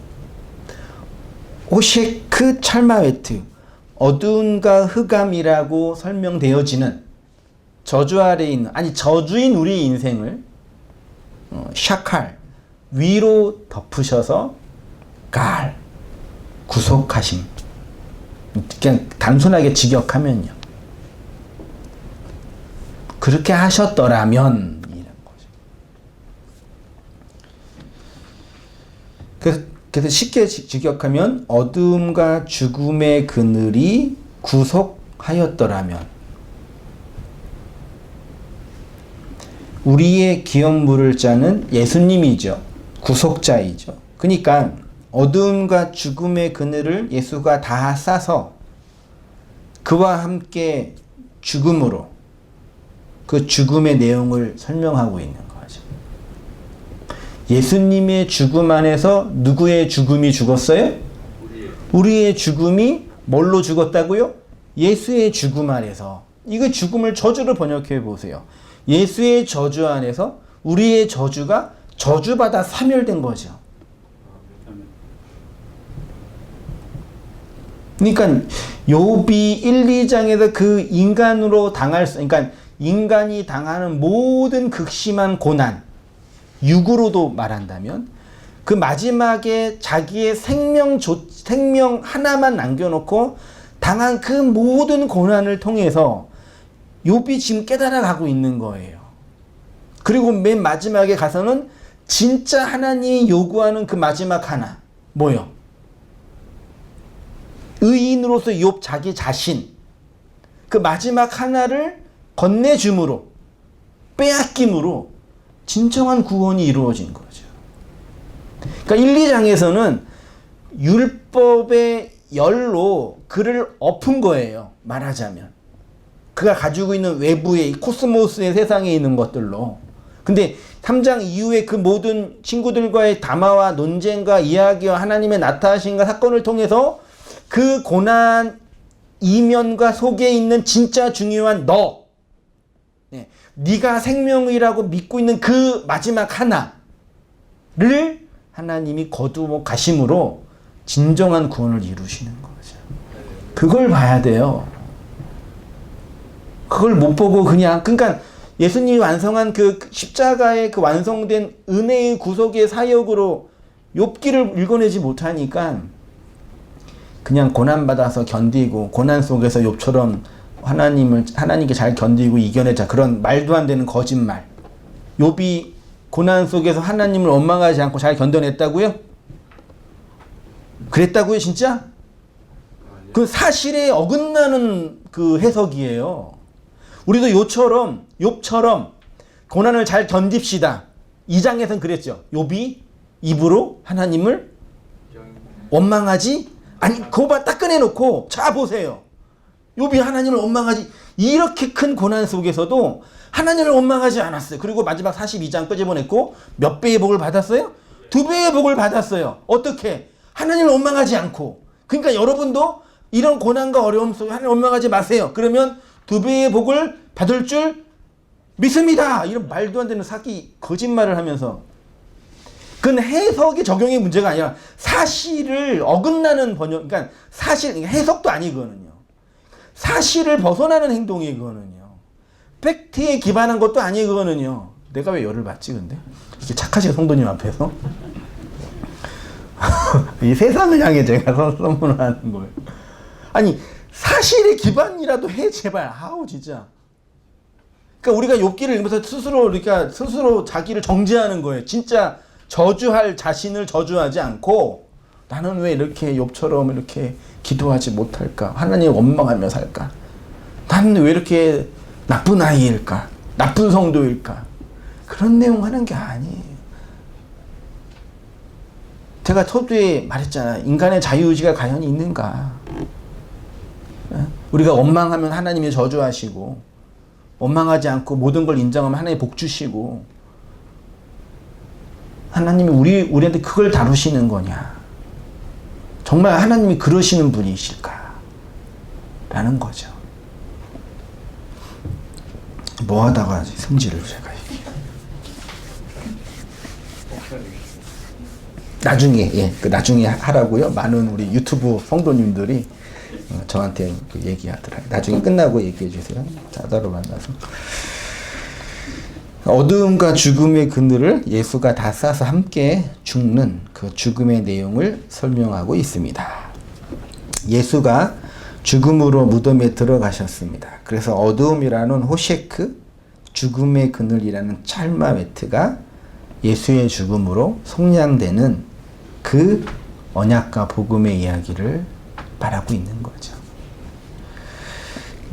Speaker 3: 호셰크 찰마웨트, 어두움과 흑암이라고 설명되어지는 저주 아래에 있는, 아니 저주인 우리 인생을 샤칼, 위로 덮으셔서 갈, 구속하심. 그냥 단순하게 직역하면요. 그렇게 하셨더라면 이런 거죠. 그래서 쉽게 직역하면 어둠과 죽음의 그늘이 구속하였더라면 우리의 기업 물을 자는 예수님이죠. 구속자이죠. 그러니까 어둠과 죽음의 그늘을 예수가 다 싸서 그와 함께 죽음으로 그 죽음의 내용을 설명하고 있는 거죠. 예수님의 죽음 안에서 누구의 죽음이 죽었어요? 우리의 죽음이 뭘로 죽었다고요? 예수의 죽음 안에서. 이거 죽음을 저주로 번역해 보세요. 예수의 저주 안에서 우리의 저주가 저주받아 사멸된 거죠. 그러니까 욥이 1, 2장에서 그 인간으로 당할 수, 그러니까 인간이 당하는 모든 극심한 고난, 육으로도 말한다면 그 마지막에 자기의 생명 하나만 남겨놓고 당한 그 모든 고난을 통해서 욥이 지금 깨달아가고 있는 거예요. 그리고 맨 마지막에 가서는 진짜 하나님이 요구하는 그 마지막 하나, 뭐요? 의인으로서 욥 자기 자신, 그 마지막 하나를 건네줌으로, 빼앗김으로 진정한 구원이 이루어진 거죠. 그러니까 1, 2장에서는 율법의 열로 그를 엎은 거예요. 말하자면. 그가 가지고 있는 외부의 코스모스의 세상에 있는 것들로. 근데 3장 이후에 그 모든 친구들과의 담화와 논쟁과 이야기와 하나님의 나타나심과 사건을 통해서 그 고난 이면과 속에 있는 진짜 중요한 너, 네가 생명이라고 믿고 있는 그 마지막 하나를 하나님이 거두어 가심으로 진정한 구원을 이루시는 거죠. 그걸 봐야 돼요. 그걸 못 보고 그냥, 그러니까 예수님이 완성한 그 십자가의 그 완성된 은혜의 구속의 사역으로 욥기를 읽어내지 못하니까 그냥 고난받아서 견디고 고난 속에서 욥처럼 하나님께 잘 견디고 이겨내자, 그런 말도 안 되는 거짓말. 욥이 고난 속에서 하나님을 원망하지 않고 잘 견뎌냈다고요? 그랬다고요, 진짜? 그 사실에 어긋나는 그 해석이에요. 우리도 욥처럼 고난을 잘 견딥시다. 2장에서는 그랬죠. 욥이 입으로 하나님을 원망하지, 아니 그거 딱 꺼내놓고 자 보세요. 욥이 하나님을 원망하지, 이렇게 큰 고난 속에서도 하나님을 원망하지 않았어요. 그리고 마지막 42장 끄집어냈고 몇 배의 복을 받았어요? 2배의 복을 받았어요. 어떻게? 하나님을 원망하지 않고. 그러니까 여러분도 이런 고난과 어려움 속에 하나님을 원망하지 마세요. 그러면 2배의 복을 받을 줄 믿습니다. 이런 말도 안 되는 사기 거짓말을 하면서, 그건 해석의 적용의 문제가 아니라 사실을 어긋나는 번역, 그러니까 사실, 해석도 아니거든요. 사실을 벗어나는 행동이거든요. 팩트에 기반한 것도 아니거든요. 내가 왜 열을 받지 근데? 이렇게 착하신 성도님 앞에서? 이 세상을 향해 제가 선물을 하는 거예요. 아니 사실에 기반이라도 해 제발. 아우 진짜. 그러니까 우리가 욥기를 읽으면서 스스로 자기를 정죄하는 거예요. 진짜 저주할 자신을 저주하지 않고 나는 왜 이렇게 욥처럼 이렇게 기도하지 못할까? 하나님 원망하며 살까? 나는 왜 이렇게 나쁜 아이일까? 나쁜 성도일까? 그런 내용 하는 게 아니에요. 제가 서두에 말했잖아요. 인간의 자유의지가 과연 있는가? 우리가 원망하면 하나님이 저주하시고 원망하지 않고 모든 걸 인정하면 하나님이 복 주시고 하나님이 우리한테 그걸 다루시는 거냐? 정말 하나님이 그러시는 분이실까? 라는 거죠. 뭐 하다가 성질을 제가 나중에 하라고요. 많은 우리 유튜브 성도님들이 저한테 그 얘기하더라고요. 나중에 끝나고 얘기해 주세요. 따로 만나서. 어두움과 죽음의 그늘을 예수가 다 싸서 함께 죽는 그 죽음의 내용을 설명하고 있습니다. 예수가 죽음으로 무덤에 들어가셨습니다. 그래서 어두움이라는 호셰크, 죽음의 그늘이라는 찰마 메트가 예수의 죽음으로 속량되는 그 언약과 복음의 이야기를 말하고 있는 거죠.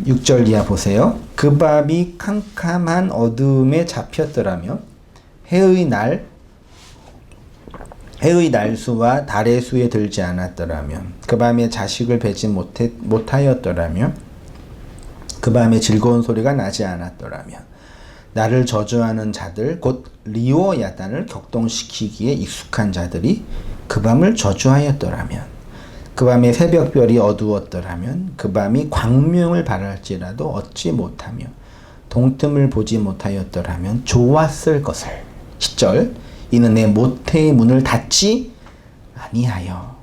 Speaker 3: 6절 이하 보세요. 그 밤이 캄캄한 어두움에 잡혔더라며 해의 날수와 달의 수에 들지 않았더라며 그 밤에 자식을 뵈지 못하였더라며 그 밤에 즐거운 소리가 나지 않았더라며 나를 저주하는 자들 곧 리오 야단을 격동시키기에 익숙한 자들이 그 밤을 저주하였더라면 그 밤에 새벽별이 어두웠더라면 그 밤이 광명을 발할지라도 얻지 못하며 동틈을 보지 못하였더라면 좋았을 것을. 10절 이는 내 모태의 문을 닫지 아니하여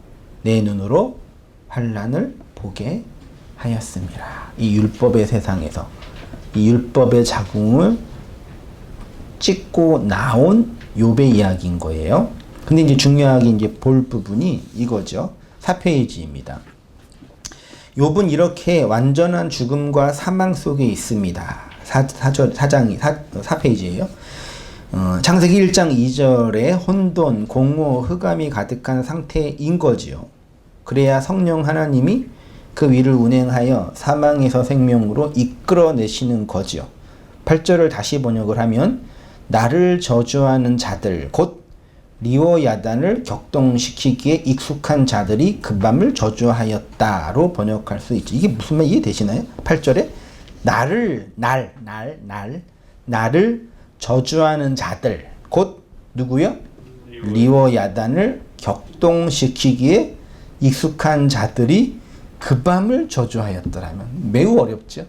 Speaker 3: 내 눈으로 환난을 보게 하였습니다. 이 율법의 세상에서 이 율법의 자궁을 찍고 나온 욥의 이야기인 거예요. 근데 이제 중요하게 이제 볼 부분이 이거죠. 4페이지입니다. 욥은 이렇게 완전한 죽음과 사망 속에 있습니다. 4페이지예요. 창세기 1장 2절에 혼돈, 공허, 흑암이 가득한 상태인 거지요. 그래야 성령 하나님이 그 위를 운행하여 사망에서 생명으로 이끌어내시는 거지요. 8절을 다시 번역을 하면 나를 저주하는 자들 곧 리오 야단을 격동시키기에 익숙한 자들이 그 밤을 저주하였다로 번역할 수 있죠. 이게 무슨 말 이해되시나요? 8절에 나를 저주하는 자들 곧 누구요? 리오 야단을 격동시키기에 익숙한 자들이 그 밤을 저주하였더라면 매우 어렵죠.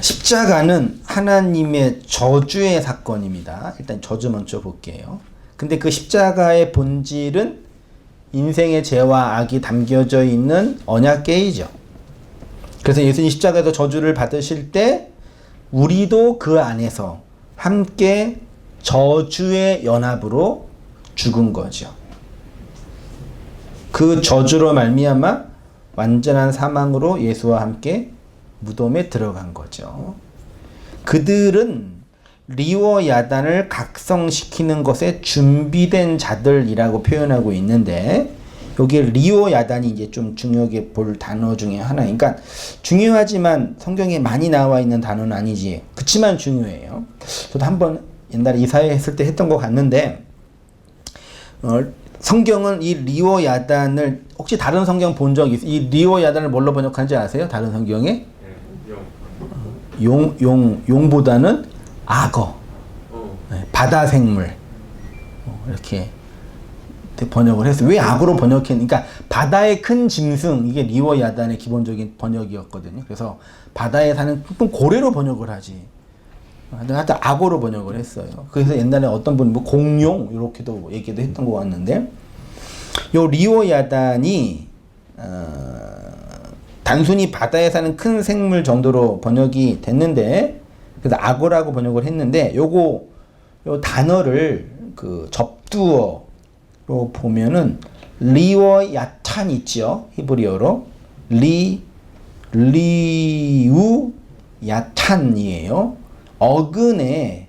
Speaker 3: 십자가는 하나님의 저주의 사건입니다. 일단 저주 먼저 볼게요. 근데 그 십자가의 본질은 인생의 죄와 악이 담겨져 있는 언약궤이죠. 그래서 예수님 십자가에서 저주를 받으실 때 우리도 그 안에서 함께 저주의 연합으로 죽은 거죠. 그 저주로 말미암아 완전한 사망으로 예수와 함께 무덤에 들어간 거죠. 그들은 리워 야단을 각성시키는 것에 준비된 자들이라고 표현하고 있는데 여기에 리워 야단이 이제 좀 중요하게 볼 단어 중에 하나니까 그러니까 중요하지만 성경에 많이 나와 있는 단어는 아니지. 그치만 중요해요. 저도 한번 옛날에 이사회 했을 때 했던 것 같는데 성경은 이 리워 야단을 혹시 다른 성경 본 적 있어요? 이 리워 야단을 뭘로 번역하는지 아세요? 다른 성경에? 용보다는 악어, 바다 생물 이렇게 번역을 했어요. 왜 악어로 번역했는지, 그러니까 바다의 큰 짐승 이게 리워 야단의 기본적인 번역이었거든요. 그래서 바다에 사는 큰 고래로 번역을 하지. 하여튼 악어로 번역을 했어요. 그래서 옛날에 어떤 분 뭐 공룡 이렇게도 얘기도 했던 것 같는데, 요 리워 야단이 단순히 바다에 사는 큰 생물 정도로 번역이 됐는데, 그래서 악어라고 번역을 했는데, 요 단어를 그 접두어로 보면은 리워 야탄 있죠. 히브리어로 리우 야탄이에요. 어근에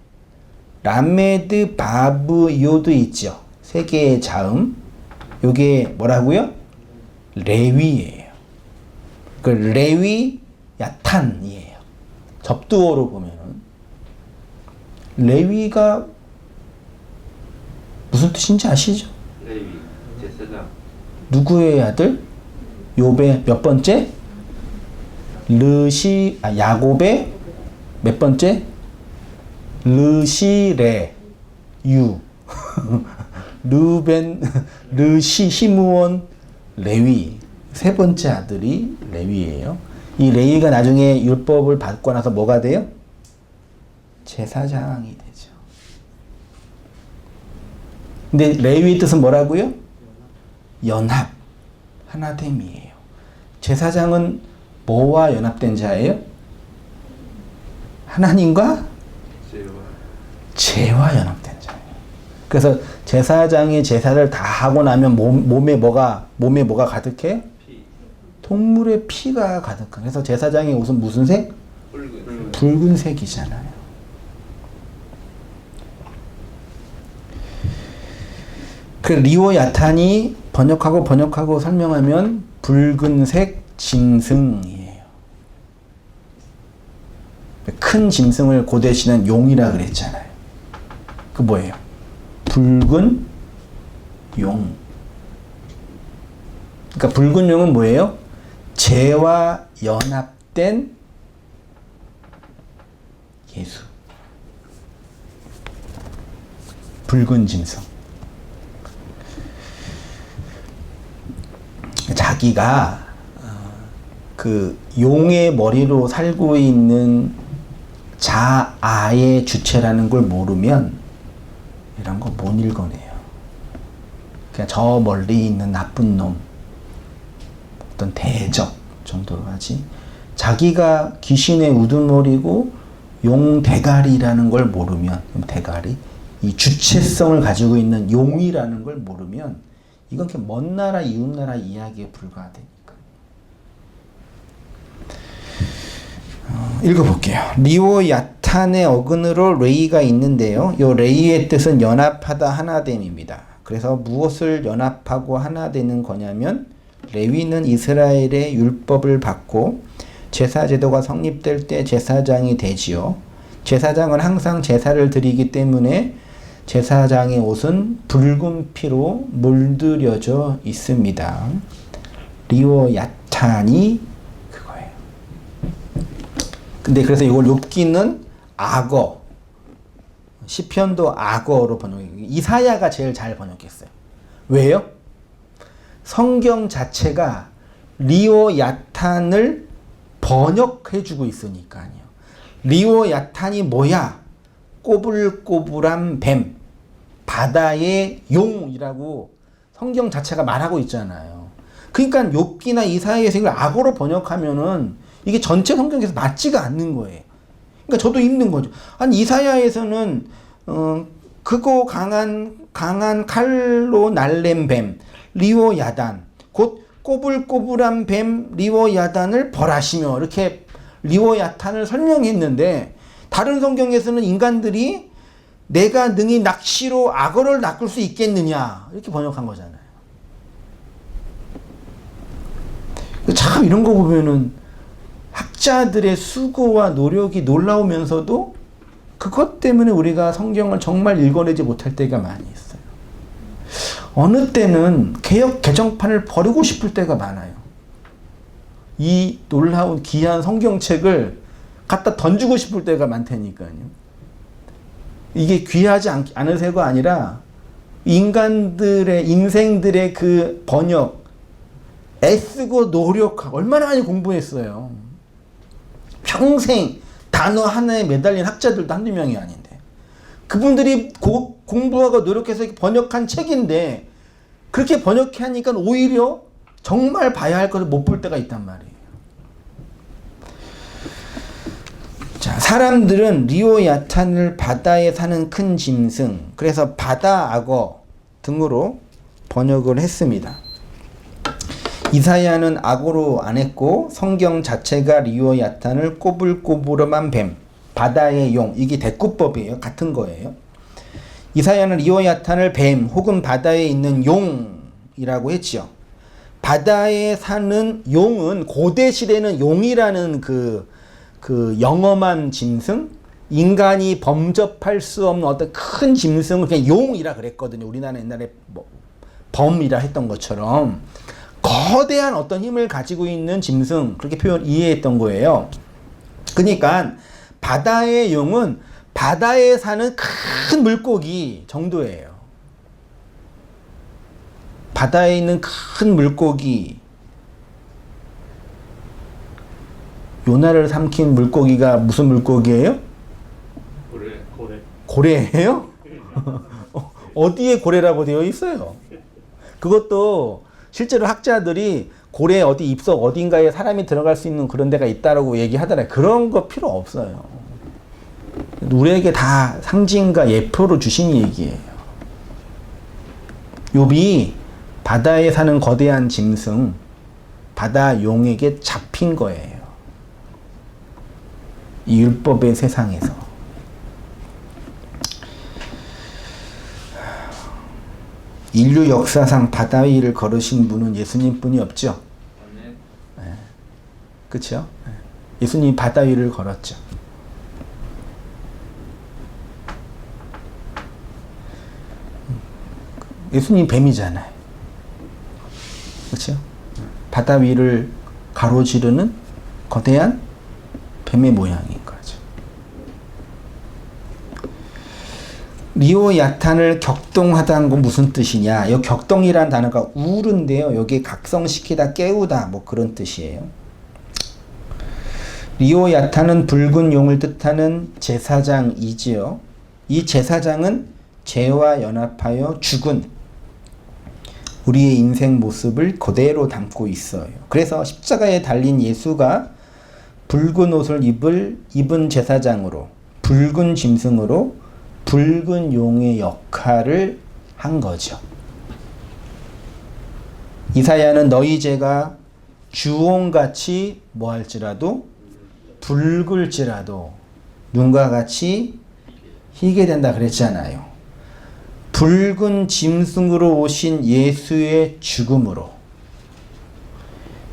Speaker 3: 라메드 바브 요드 있죠. 세 개의 자음. 요게 뭐라고요? 레위예요. 그 레위 야탄이에요. 접두어로 보면은 레위가 무슨 뜻인지 아시죠?
Speaker 4: 레위 제사장.
Speaker 3: 누구의 아들? 욥의 몇 번째? 야곱의 몇 번째? 르시레 유 르벤 시므온 레위 세 번째 아들이 레위예요. 이 레위가 나중에 율법을 받고 나서 뭐가 돼요? 제사장이 되죠. 근데 레위의 뜻은 뭐라고요? 연합, 하나됨이에요. 제사장은 뭐와 연합된 자예요? 하나님과 죄와 연합된 자예요. 그래서 제사장이 제사를 다 하고 나면 몸에 뭐가 가득해요?
Speaker 4: 피.
Speaker 3: 동물의 피가 가득한. 그래서 제사장의 옷은 무슨 색? 붉은색이잖아요. 그 리오 야탄이 번역하고 설명하면 붉은색 짐승이에요. 큰 짐승을 고대시는 용이라 그랬잖아요. 그 뭐예요? 붉은 용. 그러니까 붉은 용은 뭐예요? 죄와 연합된 예수. 붉은 짐승. 자기가 그 용의 머리로 살고 있는 자아의 주체라는 걸 모르면 이런 거 못 읽어내요. 그냥 저 멀리 있는 나쁜 놈, 어떤 대적 정도로 하지. 자기가 귀신의 우두머리고 용 대가리라는 걸 모르면, 대가리, 이 주체성을 가지고 있는 용이라는 걸 모르면 이건 그냥 먼 나라 이웃 나라 이야기에 불과하다니까. 읽어볼게요. 리오 야탄의 어근으로 레이가 있는데요. 이 레이의 뜻은 연합하다, 하나됨입니다. 그래서 무엇을 연합하고 하나 되는 거냐면 레위는 이스라엘의 율법을 받고 제사 제도가 성립될 때 제사장이 되지요. 제사장은 항상 제사를 드리기 때문에 제사장의 옷은 붉은 피로 물들여져 있습니다. 리오 야탄이 그거예요. 근데 그래서 이걸 욥기는 악어, 시편도 악어로 번역해요. 이사야가 제일 잘 번역했어요. 왜요? 성경 자체가 리오 야탄을 번역해주고 있으니까요. 리오 야탄이 뭐야? 꼬불꼬불한 뱀, 바다의 용이라고 성경 자체가 말하고 있잖아요. 그러니까 욥기나 이사야에서 이걸 악어로 번역하면은 이게 전체 성경에서 맞지가 않는 거예요. 그러니까 저도 힘든 거죠. 아니 이사야에서는 크고 강한 칼로 날랜 뱀 리오 야단, 곧 꼬불꼬불한 뱀 리오 야단을 벌하시며 이렇게 리오 야탄을 설명했는데 다른 성경에서는 인간들이 내가 능히 낚시로 악어를 낚을 수 있겠느냐 이렇게 번역한 거잖아요. 참 이런 거 보면은 학자들의 수고와 노력이 놀라우면서도 그것 때문에 우리가 성경을 정말 읽어내지 못할 때가 많이 있어요. 어느 때는 개역 개정판을 버리고 싶을 때가 많아요. 이 놀라운 귀한 성경책을 갖다 던지고 싶을 때가 많다니까요. 이게 귀하지 않으세가 아니라 인간들의 인생들의 그 번역 애쓰고 노력하고 얼마나 많이 공부했어요. 평생 단어 하나에 매달린 학자들도 한두 명이 아닌데 그분들이 공부하고 노력해서 번역한 책인데 그렇게 번역하니까 오히려 정말 봐야 할 것을 못 볼 때가 있단 말이에요. 자, 자, 사람들은 리오야탄을 바다에 사는 큰 짐승, 그래서 바다 악어 등으로 번역을 했습니다. 이사야는 악어로 안 했고 성경 자체가 리오야탄을 꼬불꼬불한 뱀, 바다의 용, 이게 대꾸법이에요. 같은 거예요. 이사야는 리오야탄을 뱀 혹은 바다에 있는 용이라고 했죠. 바다에 사는 용은 고대 시대는 용이라는 그 영험한 짐승, 인간이 범접할 수 없는 어떤 큰 짐승을 그냥 용이라 그랬거든요. 우리나라 옛날에 뭐 범이라 했던 것처럼 거대한 어떤 힘을 가지고 있는 짐승, 그렇게 이해했던 거예요. 그러니까 바다의 용은 바다에 사는 큰 물고기 정도예요. 바다에 있는 큰 물고기, 요나를 삼킨 물고기가 무슨 물고기예요? 고래예요? 어디에 고래라고 되어 있어요? 그것도 실제로 학자들이 고래 어디 입석 어딘가에 사람이 들어갈 수 있는 그런 데가 있다라고 얘기하더라고요. 그런 거 필요 없어요. 우리에게 다 상징과 예표로 주신 얘기예요. 욥이 바다에 사는 거대한 짐승, 바다 용에게 잡힌 거예요. 이 율법의 세상에서. 인류 역사상 바다 위를 걸으신 분은 예수님 뿐이 없죠. 네. 그렇죠? 예수님이 바다 위를 걸었죠. 예수님 뱀이잖아요. 그렇죠? 바다 위를 가로지르는 거대한 뱀의 모양인 거죠. 리오야탄을 격동하다는 건 무슨 뜻이냐? 이 격동이란 단어가 우르인데요. 여기 각성시키다, 깨우다 뭐 그런 뜻이에요. 리오야탄은 붉은 용을 뜻하는 제사장이지요. 이 제사장은 죄와 연합하여 죽은 우리의 인생 모습을 그대로 담고 있어요. 그래서 십자가에 달린 예수가 붉은 옷을 입은 제사장으로, 붉은 짐승으로 붉은 용의 역할을 한 거죠. 이사야는 너희 죄가 주홍같이 뭐할지라도 붉을지라도 눈과 같이 희게 된다 그랬잖아요. 붉은 짐승으로 오신 예수의 죽음으로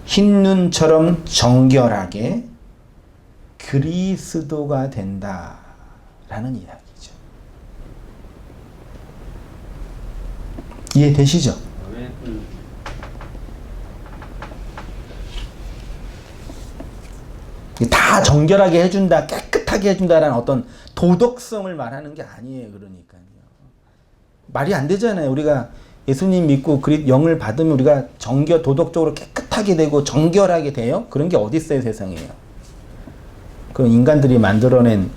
Speaker 3: 흰눈처럼 정결하게 그리스도가 된다라는 이야기죠. 이해되시죠? 다 정결하게 해준다, 깨끗하게 해준다라는 어떤 도덕성을 말하는 게 아니에요. 그러니까요. 말이 안 되잖아요. 우리가 예수님 믿고 영을 받으면 우리가 도덕적으로 깨끗하게 되고 정결하게 돼요? 그런 게 어디 있어요, 세상에요. 그 인간들이 만들어낸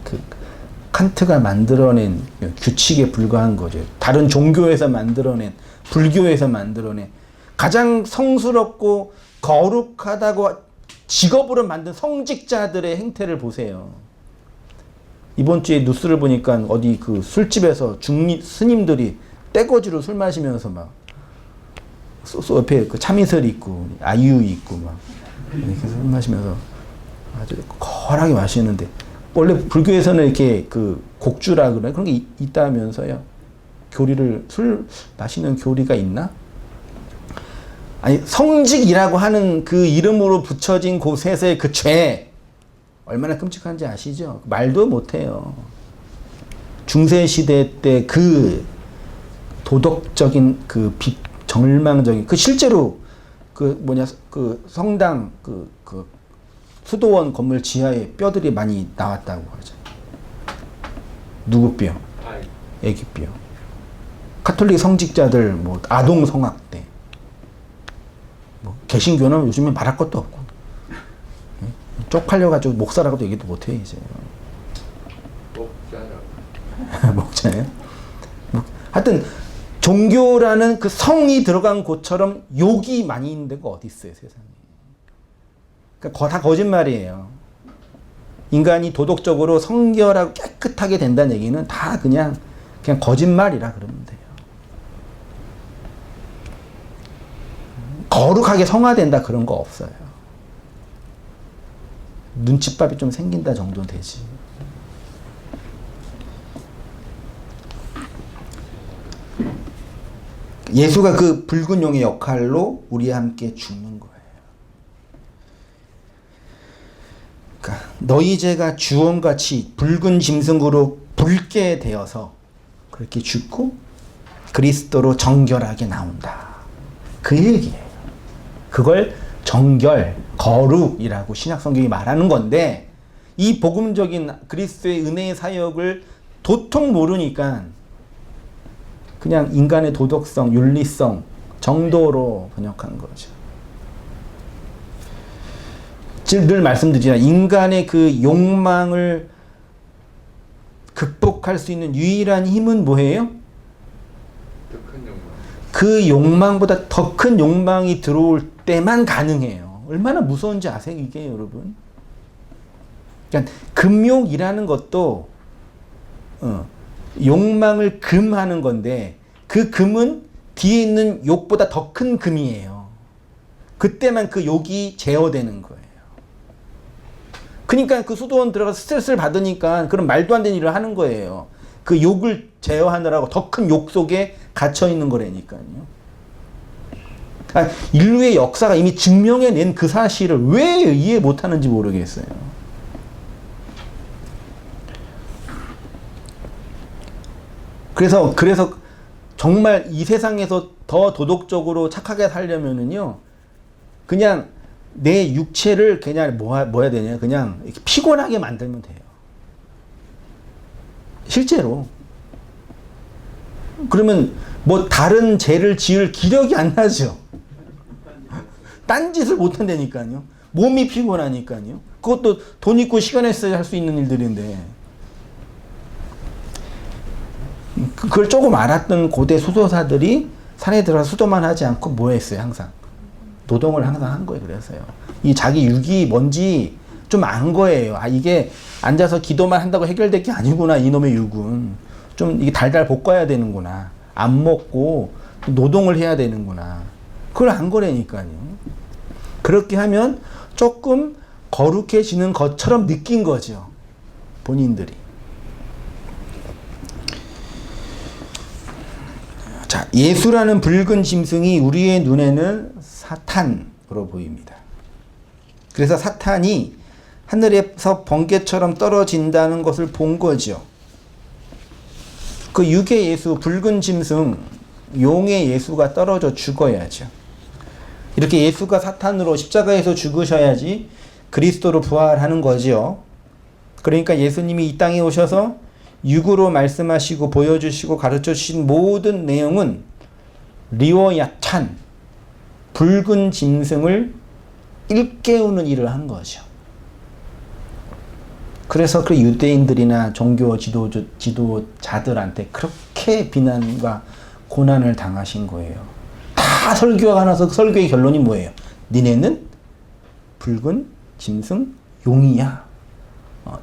Speaker 3: 칸트가 만들어낸 규칙에 불과한 거죠. 다른 종교에서 만들어낸, 불교에서 만들어낸 가장 성스럽고 거룩하다고 직업으로 만든 성직자들의 행태를 보세요. 이번 주에 뉴스를 보니까 어디 그 술집에서 스님들이 떼거지로 술 마시면서 막 옆에 그 참이슬 있고 아유 있고 막 이렇게 술 마시면서 아주 거하게 마시는데, 원래 불교에서는 이렇게 그 곡주라 그래 그런 게 있다면서요. 술 마시는 교리가 있나? 아니, 성직이라고 하는 그 이름으로 붙여진 곳에서의 그 죄 얼마나 끔찍한지 아시죠? 말도 못해요. 중세시대 때 그 도덕적인 절망적인 실제로 그 성당 그 수도원 건물 지하에 뼈들이 많이 나왔다고 하죠. 누구 뼈? 애기 뼈. 카톨릭 성직자들 뭐 아동 성학대. 뭐 개신교는 요즘에 말할 것도 없고. 쪽팔려가지고 목사라고도 얘기도 못해 이제. 목자예요? 하여튼 종교라는 그 성이 들어간 곳처럼 욕이 많이 있는 데가 어디 있어요, 세상에. 그러니까 다 거짓말이에요. 인간이 도덕적으로 성결하고 깨끗하게 된다는 얘기는 다 그냥 거짓말이라 그러면 돼요. 거룩하게 성화된다 그런 거 없어요. 눈칫밥이 좀 생긴다 정도는 되지. 예수가 그 붉은 용의 역할로 우리와 함께 죽는 거예요. 그러니까 너희 죄가 주홍같이 붉은 짐승으로 붉게 되어서 그렇게 죽고 그리스도로 정결하게 나온다. 그 얘기예요. 그걸 정결, 거룩이라고 신약성경이 말하는 건데 이 복음적인 그리스도의 은혜의 사역을 도통 모르니까 그냥 인간의 도덕성, 윤리성, 정도로 번역한 거죠. 늘 말씀드리지만 인간의 그 욕망을 극복할 수 있는 유일한 힘은 뭐예요?
Speaker 4: 더 큰 욕망.
Speaker 3: 그 욕망보다 더 큰 욕망이 들어올 때만 가능해요. 얼마나 무서운지 아세요, 이게 여러분? 그러니까 금욕이라는 것도 욕망을 금하는 건데 그 금은 뒤에 있는 욕보다 더 큰 금이에요. 그때만 그 욕이 제어되는 거예요. 그러니까 그 수도원 들어가서 스트레스를 받으니까 그런 말도 안 되는 일을 하는 거예요. 그 욕을 제어하느라고 더 큰 욕 속에 갇혀 있는 거라니까요. 인류의 역사가 이미 증명해낸 그 사실을 왜 이해 못하는지 모르겠어요. 그래서 정말 이 세상에서 더 도덕적으로 착하게 살려면은요, 그냥 내 육체를 그냥 뭐 해야 되냐, 그냥 이렇게 피곤하게 만들면 돼요. 실제로. 그러면 뭐 다른 죄를 지을 기력이 안 나죠. 딴짓을 못 한다니까요. 몸이 피곤하니까요. 그것도 돈 있고 시간 있어야 할 수 있는 일들인데. 그걸 조금 알았던 고대 수도사들이 산에 들어가서 수도만 하지 않고 뭐 했어요, 항상? 노동을 항상 한 거예요, 그래서요. 이 자기 육이 뭔지 좀 안 거예요. 아, 이게 앉아서 기도만 한다고 해결될 게 아니구나, 이놈의 육은. 좀 이게 달달 볶아야 되는구나. 안 먹고 노동을 해야 되는구나. 그걸 안 거라니까요. 그렇게 하면 조금 거룩해지는 것처럼 느낀 거죠, 본인들이. 자, 예수라는 붉은 짐승이 우리의 눈에는 사탄으로 보입니다. 그래서 사탄이 하늘에서 번개처럼 떨어진다는 것을 본 거죠. 그 육의 예수, 붉은 짐승, 용의 예수가 떨어져 죽어야죠. 이렇게 예수가 사탄으로 십자가에서 죽으셔야지 그리스도로 부활하는 거죠. 그러니까 예수님이 이 땅에 오셔서 육으로 말씀하시고 보여주시고 가르쳐주신 모든 내용은 리워야탄, 붉은 짐승을 일깨우는 일을 한 거죠. 그래서 그 유대인들이나 종교 지도자들한테 그렇게 비난과 고난을 당하신 거예요. 다 설교가 나서 설교의 결론이 뭐예요? 니네는 붉은 짐승 용이야.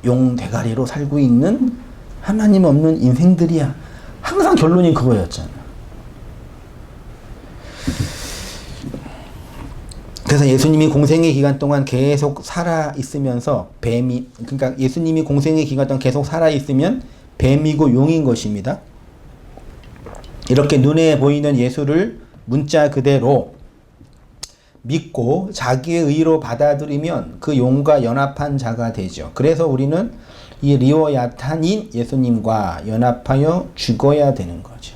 Speaker 3: 용 대가리로 살고 있는 하나님 없는 인생들이야. 항상 결론이 그거였잖아. 그래서 예수님이 공생의 기간 동안 계속 살아 있으면서 그러니까 예수님이 공생의 기간 동안 계속 살아 있으면 뱀이고 용인 것입니다. 이렇게 눈에 보이는 예수를 문자 그대로 믿고 자기의 의로 받아들이면 그 용과 연합한 자가 되죠. 그래서 우리는 이 리워야탄인 예수님과 연합하여 죽어야 되는 거죠.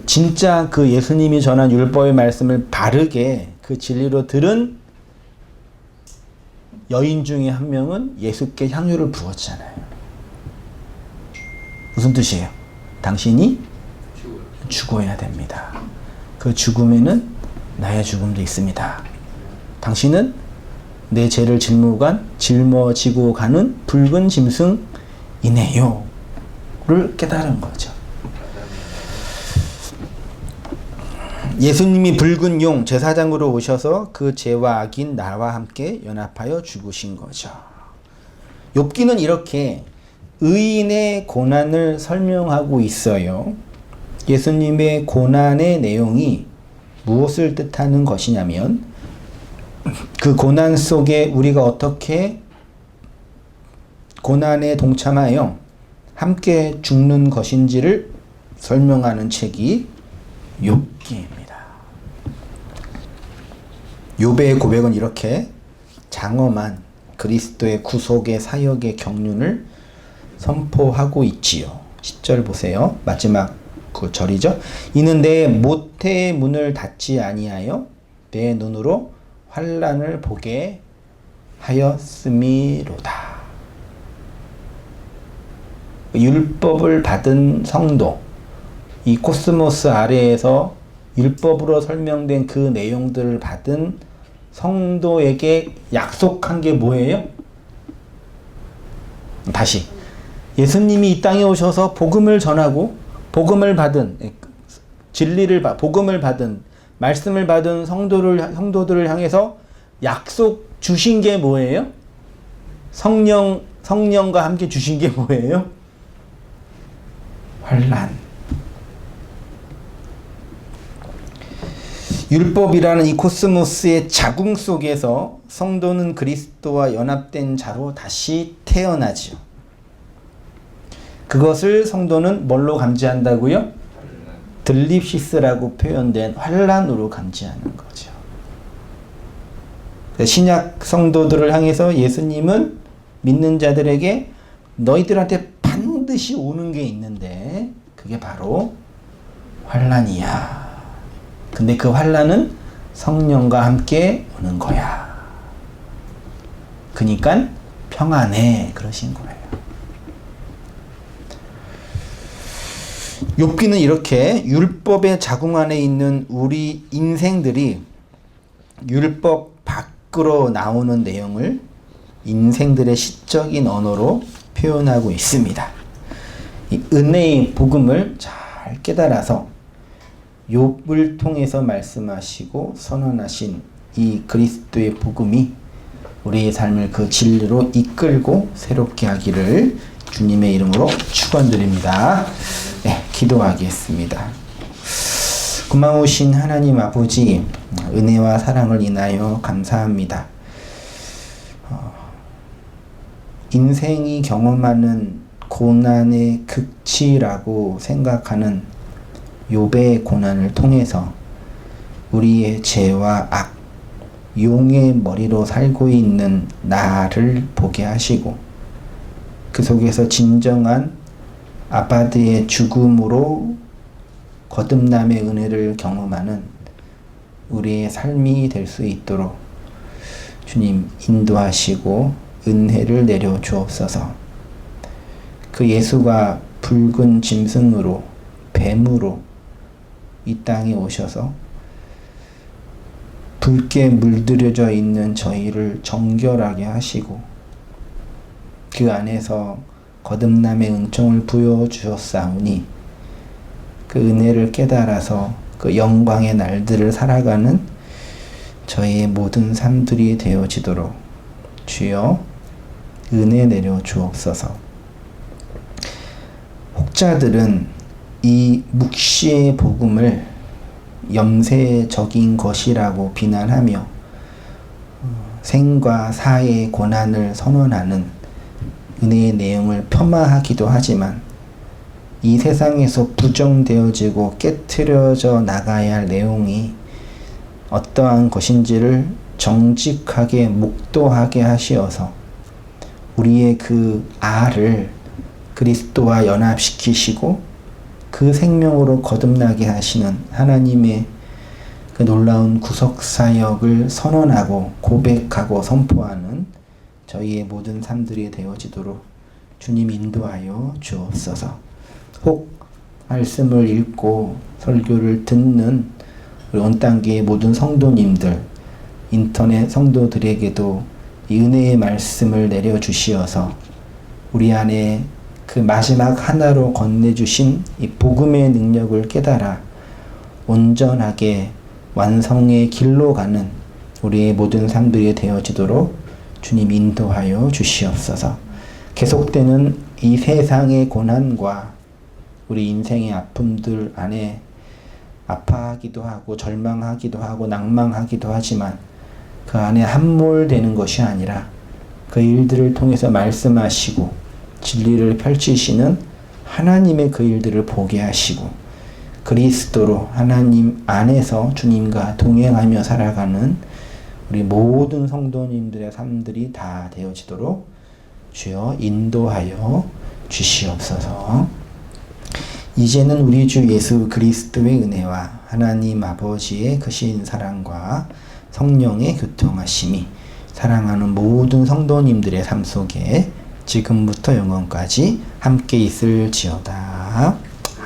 Speaker 3: 진짜 그 예수님이 전한 율법의 말씀을 바르게 그 진리로 들은 여인 중에 한 명은 예수께 향유를 부었잖아요. 무슨 뜻이에요? 당신이 죽어야 됩니다. 그 죽음에는 나의 죽음도 있습니다. 당신은 내 죄를 짊어지고 가는 붉은 짐승이네요. 를 깨달은 거죠. 예수님이 붉은 용 제사장으로 오셔서 그 죄와 악인 나와 함께 연합하여 죽으신 거죠. 욥기는 이렇게 의인의 고난을 설명하고 있어요. 예수님의 고난의 내용이 무엇을 뜻하는 것이냐면 그 고난 속에 우리가 어떻게 고난에 동참하여 함께 죽는 것인지를 설명하는 책이 욥기입니다. 욥의 고백은 이렇게 장엄한 그리스도의 구속의 사역의 경륜을 선포하고 있지요. 10절 보세요. 마지막 그 절이죠. 이는 내 모태의 문을 닫지 아니하여 내 눈으로 환난을 보게 하였음이로다. 율법을 받은 성도, 이 코스모스 아래에서 율법으로 설명된 그 내용들을 받은 성도에게 약속한 게 뭐예요? 다시 예수님이 이 땅에 오셔서 복음을 전하고 복음을 받은 복음을 받은 말씀을 받은 성도들을 향해서 약속 주신 게 뭐예요? 성령과 함께 주신 게 뭐예요? 환난. 율법이라는 이 코스모스의 자궁 속에서 성도는 그리스도와 연합된 자로 다시 태어나지요. 그것을 성도는 뭘로 감지한다고요? 들립시스라고 표현된 환난으로 감지하는 거죠. 신약 성도들을 향해서 예수님은 믿는 자들에게 너희들한테 반드시 오는 게 있는데 그게 바로 환난이야. 근데 그 환난은 성령과 함께 오는 거야. 그러니까 평안해 그러신 거예요. 욥기는 이렇게 율법의 자궁 안에 있는 우리 인생들이 율법 밖으로 나오는 내용을 인생들의 시적인 언어로 표현하고 있습니다. 이 은혜의 복음을 잘 깨달아서 욥을 통해서 말씀하시고 선언하신 이 그리스도의 복음이 우리의 삶을 그 진리로 이끌고 새롭게 하기를 주님의 이름으로 축원드립니다. 네, 기도하겠습니다. 고마우신 하나님 아버지, 은혜와 사랑을 인하여 감사합니다. 인생이 경험하는 고난의 극치라고 생각하는 욥의 고난을 통해서 우리의 죄와 악, 용의 머리로 살고 있는 나를 보게 하시고 그 속에서 진정한 아바드의 죽음으로 거듭남의 은혜를 경험하는 우리의 삶이 될 수 있도록 주님 인도하시고 은혜를 내려 주옵소서. 그 예수가 붉은 짐승으로 뱀으로 이 땅에 오셔서 붉게 물들여져 있는 저희를 정결하게 하시고 그 안에서 거듭남의 은총을 부여주셨사오니 그 은혜를 깨달아서 그 영광의 날들을 살아가는 저희의 모든 삶들이 되어지도록 주여 은혜 내려 주옵소서. 혹자들은 이 묵시의 복음을 염세적인 것이라고 비난하며 생과 사의 고난을 선언하는 은혜의 내용을 폄하하기도 하지만 이 세상에서 부정되어지고 깨트려져 나가야 할 내용이 어떠한 것인지를 정직하게 묵도하게 하시어서 우리의 그 알을 그리스도와 연합시키시고 그 생명으로 거듭나게 하시는 하나님의 그 놀라운 구속사역을 선언하고 고백하고 선포하는 저희의 모든 삶들이 되어지도록 주님 인도하여 주옵소서. 혹 말씀을 읽고 설교를 듣는 우리 온땅교의 모든 성도님들, 인터넷 성도들에게도 이 은혜의 말씀을 내려주시어서 우리 안에 그 마지막 하나로 건네주신 이 복음의 능력을 깨달아 온전하게 완성의 길로 가는 우리의 모든 삶들이 되어지도록 주님 인도하여 주시옵소서. 계속되는 이 세상의 고난과 우리 인생의 아픔들 안에 아파하기도 하고 절망하기도 하고 낭망하기도 하지만 그 안에 함몰되는 것이 아니라 그 일들을 통해서 말씀하시고 진리를 펼치시는 하나님의 그 일들을 보게 하시고 그리스도로 하나님 안에서 주님과 동행하며 살아가는 우리 모든 성도님들의 삶들이 다 되어지도록 주여 인도하여 주시옵소서. 이제는 우리 주 예수 그리스도의 은혜와 하나님 아버지의 크신 사랑과 성령의 교통하심이 사랑하는 모든 성도님들의 삶 속에 지금부터 영원까지 함께 있을지어다.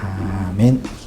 Speaker 3: 아멘.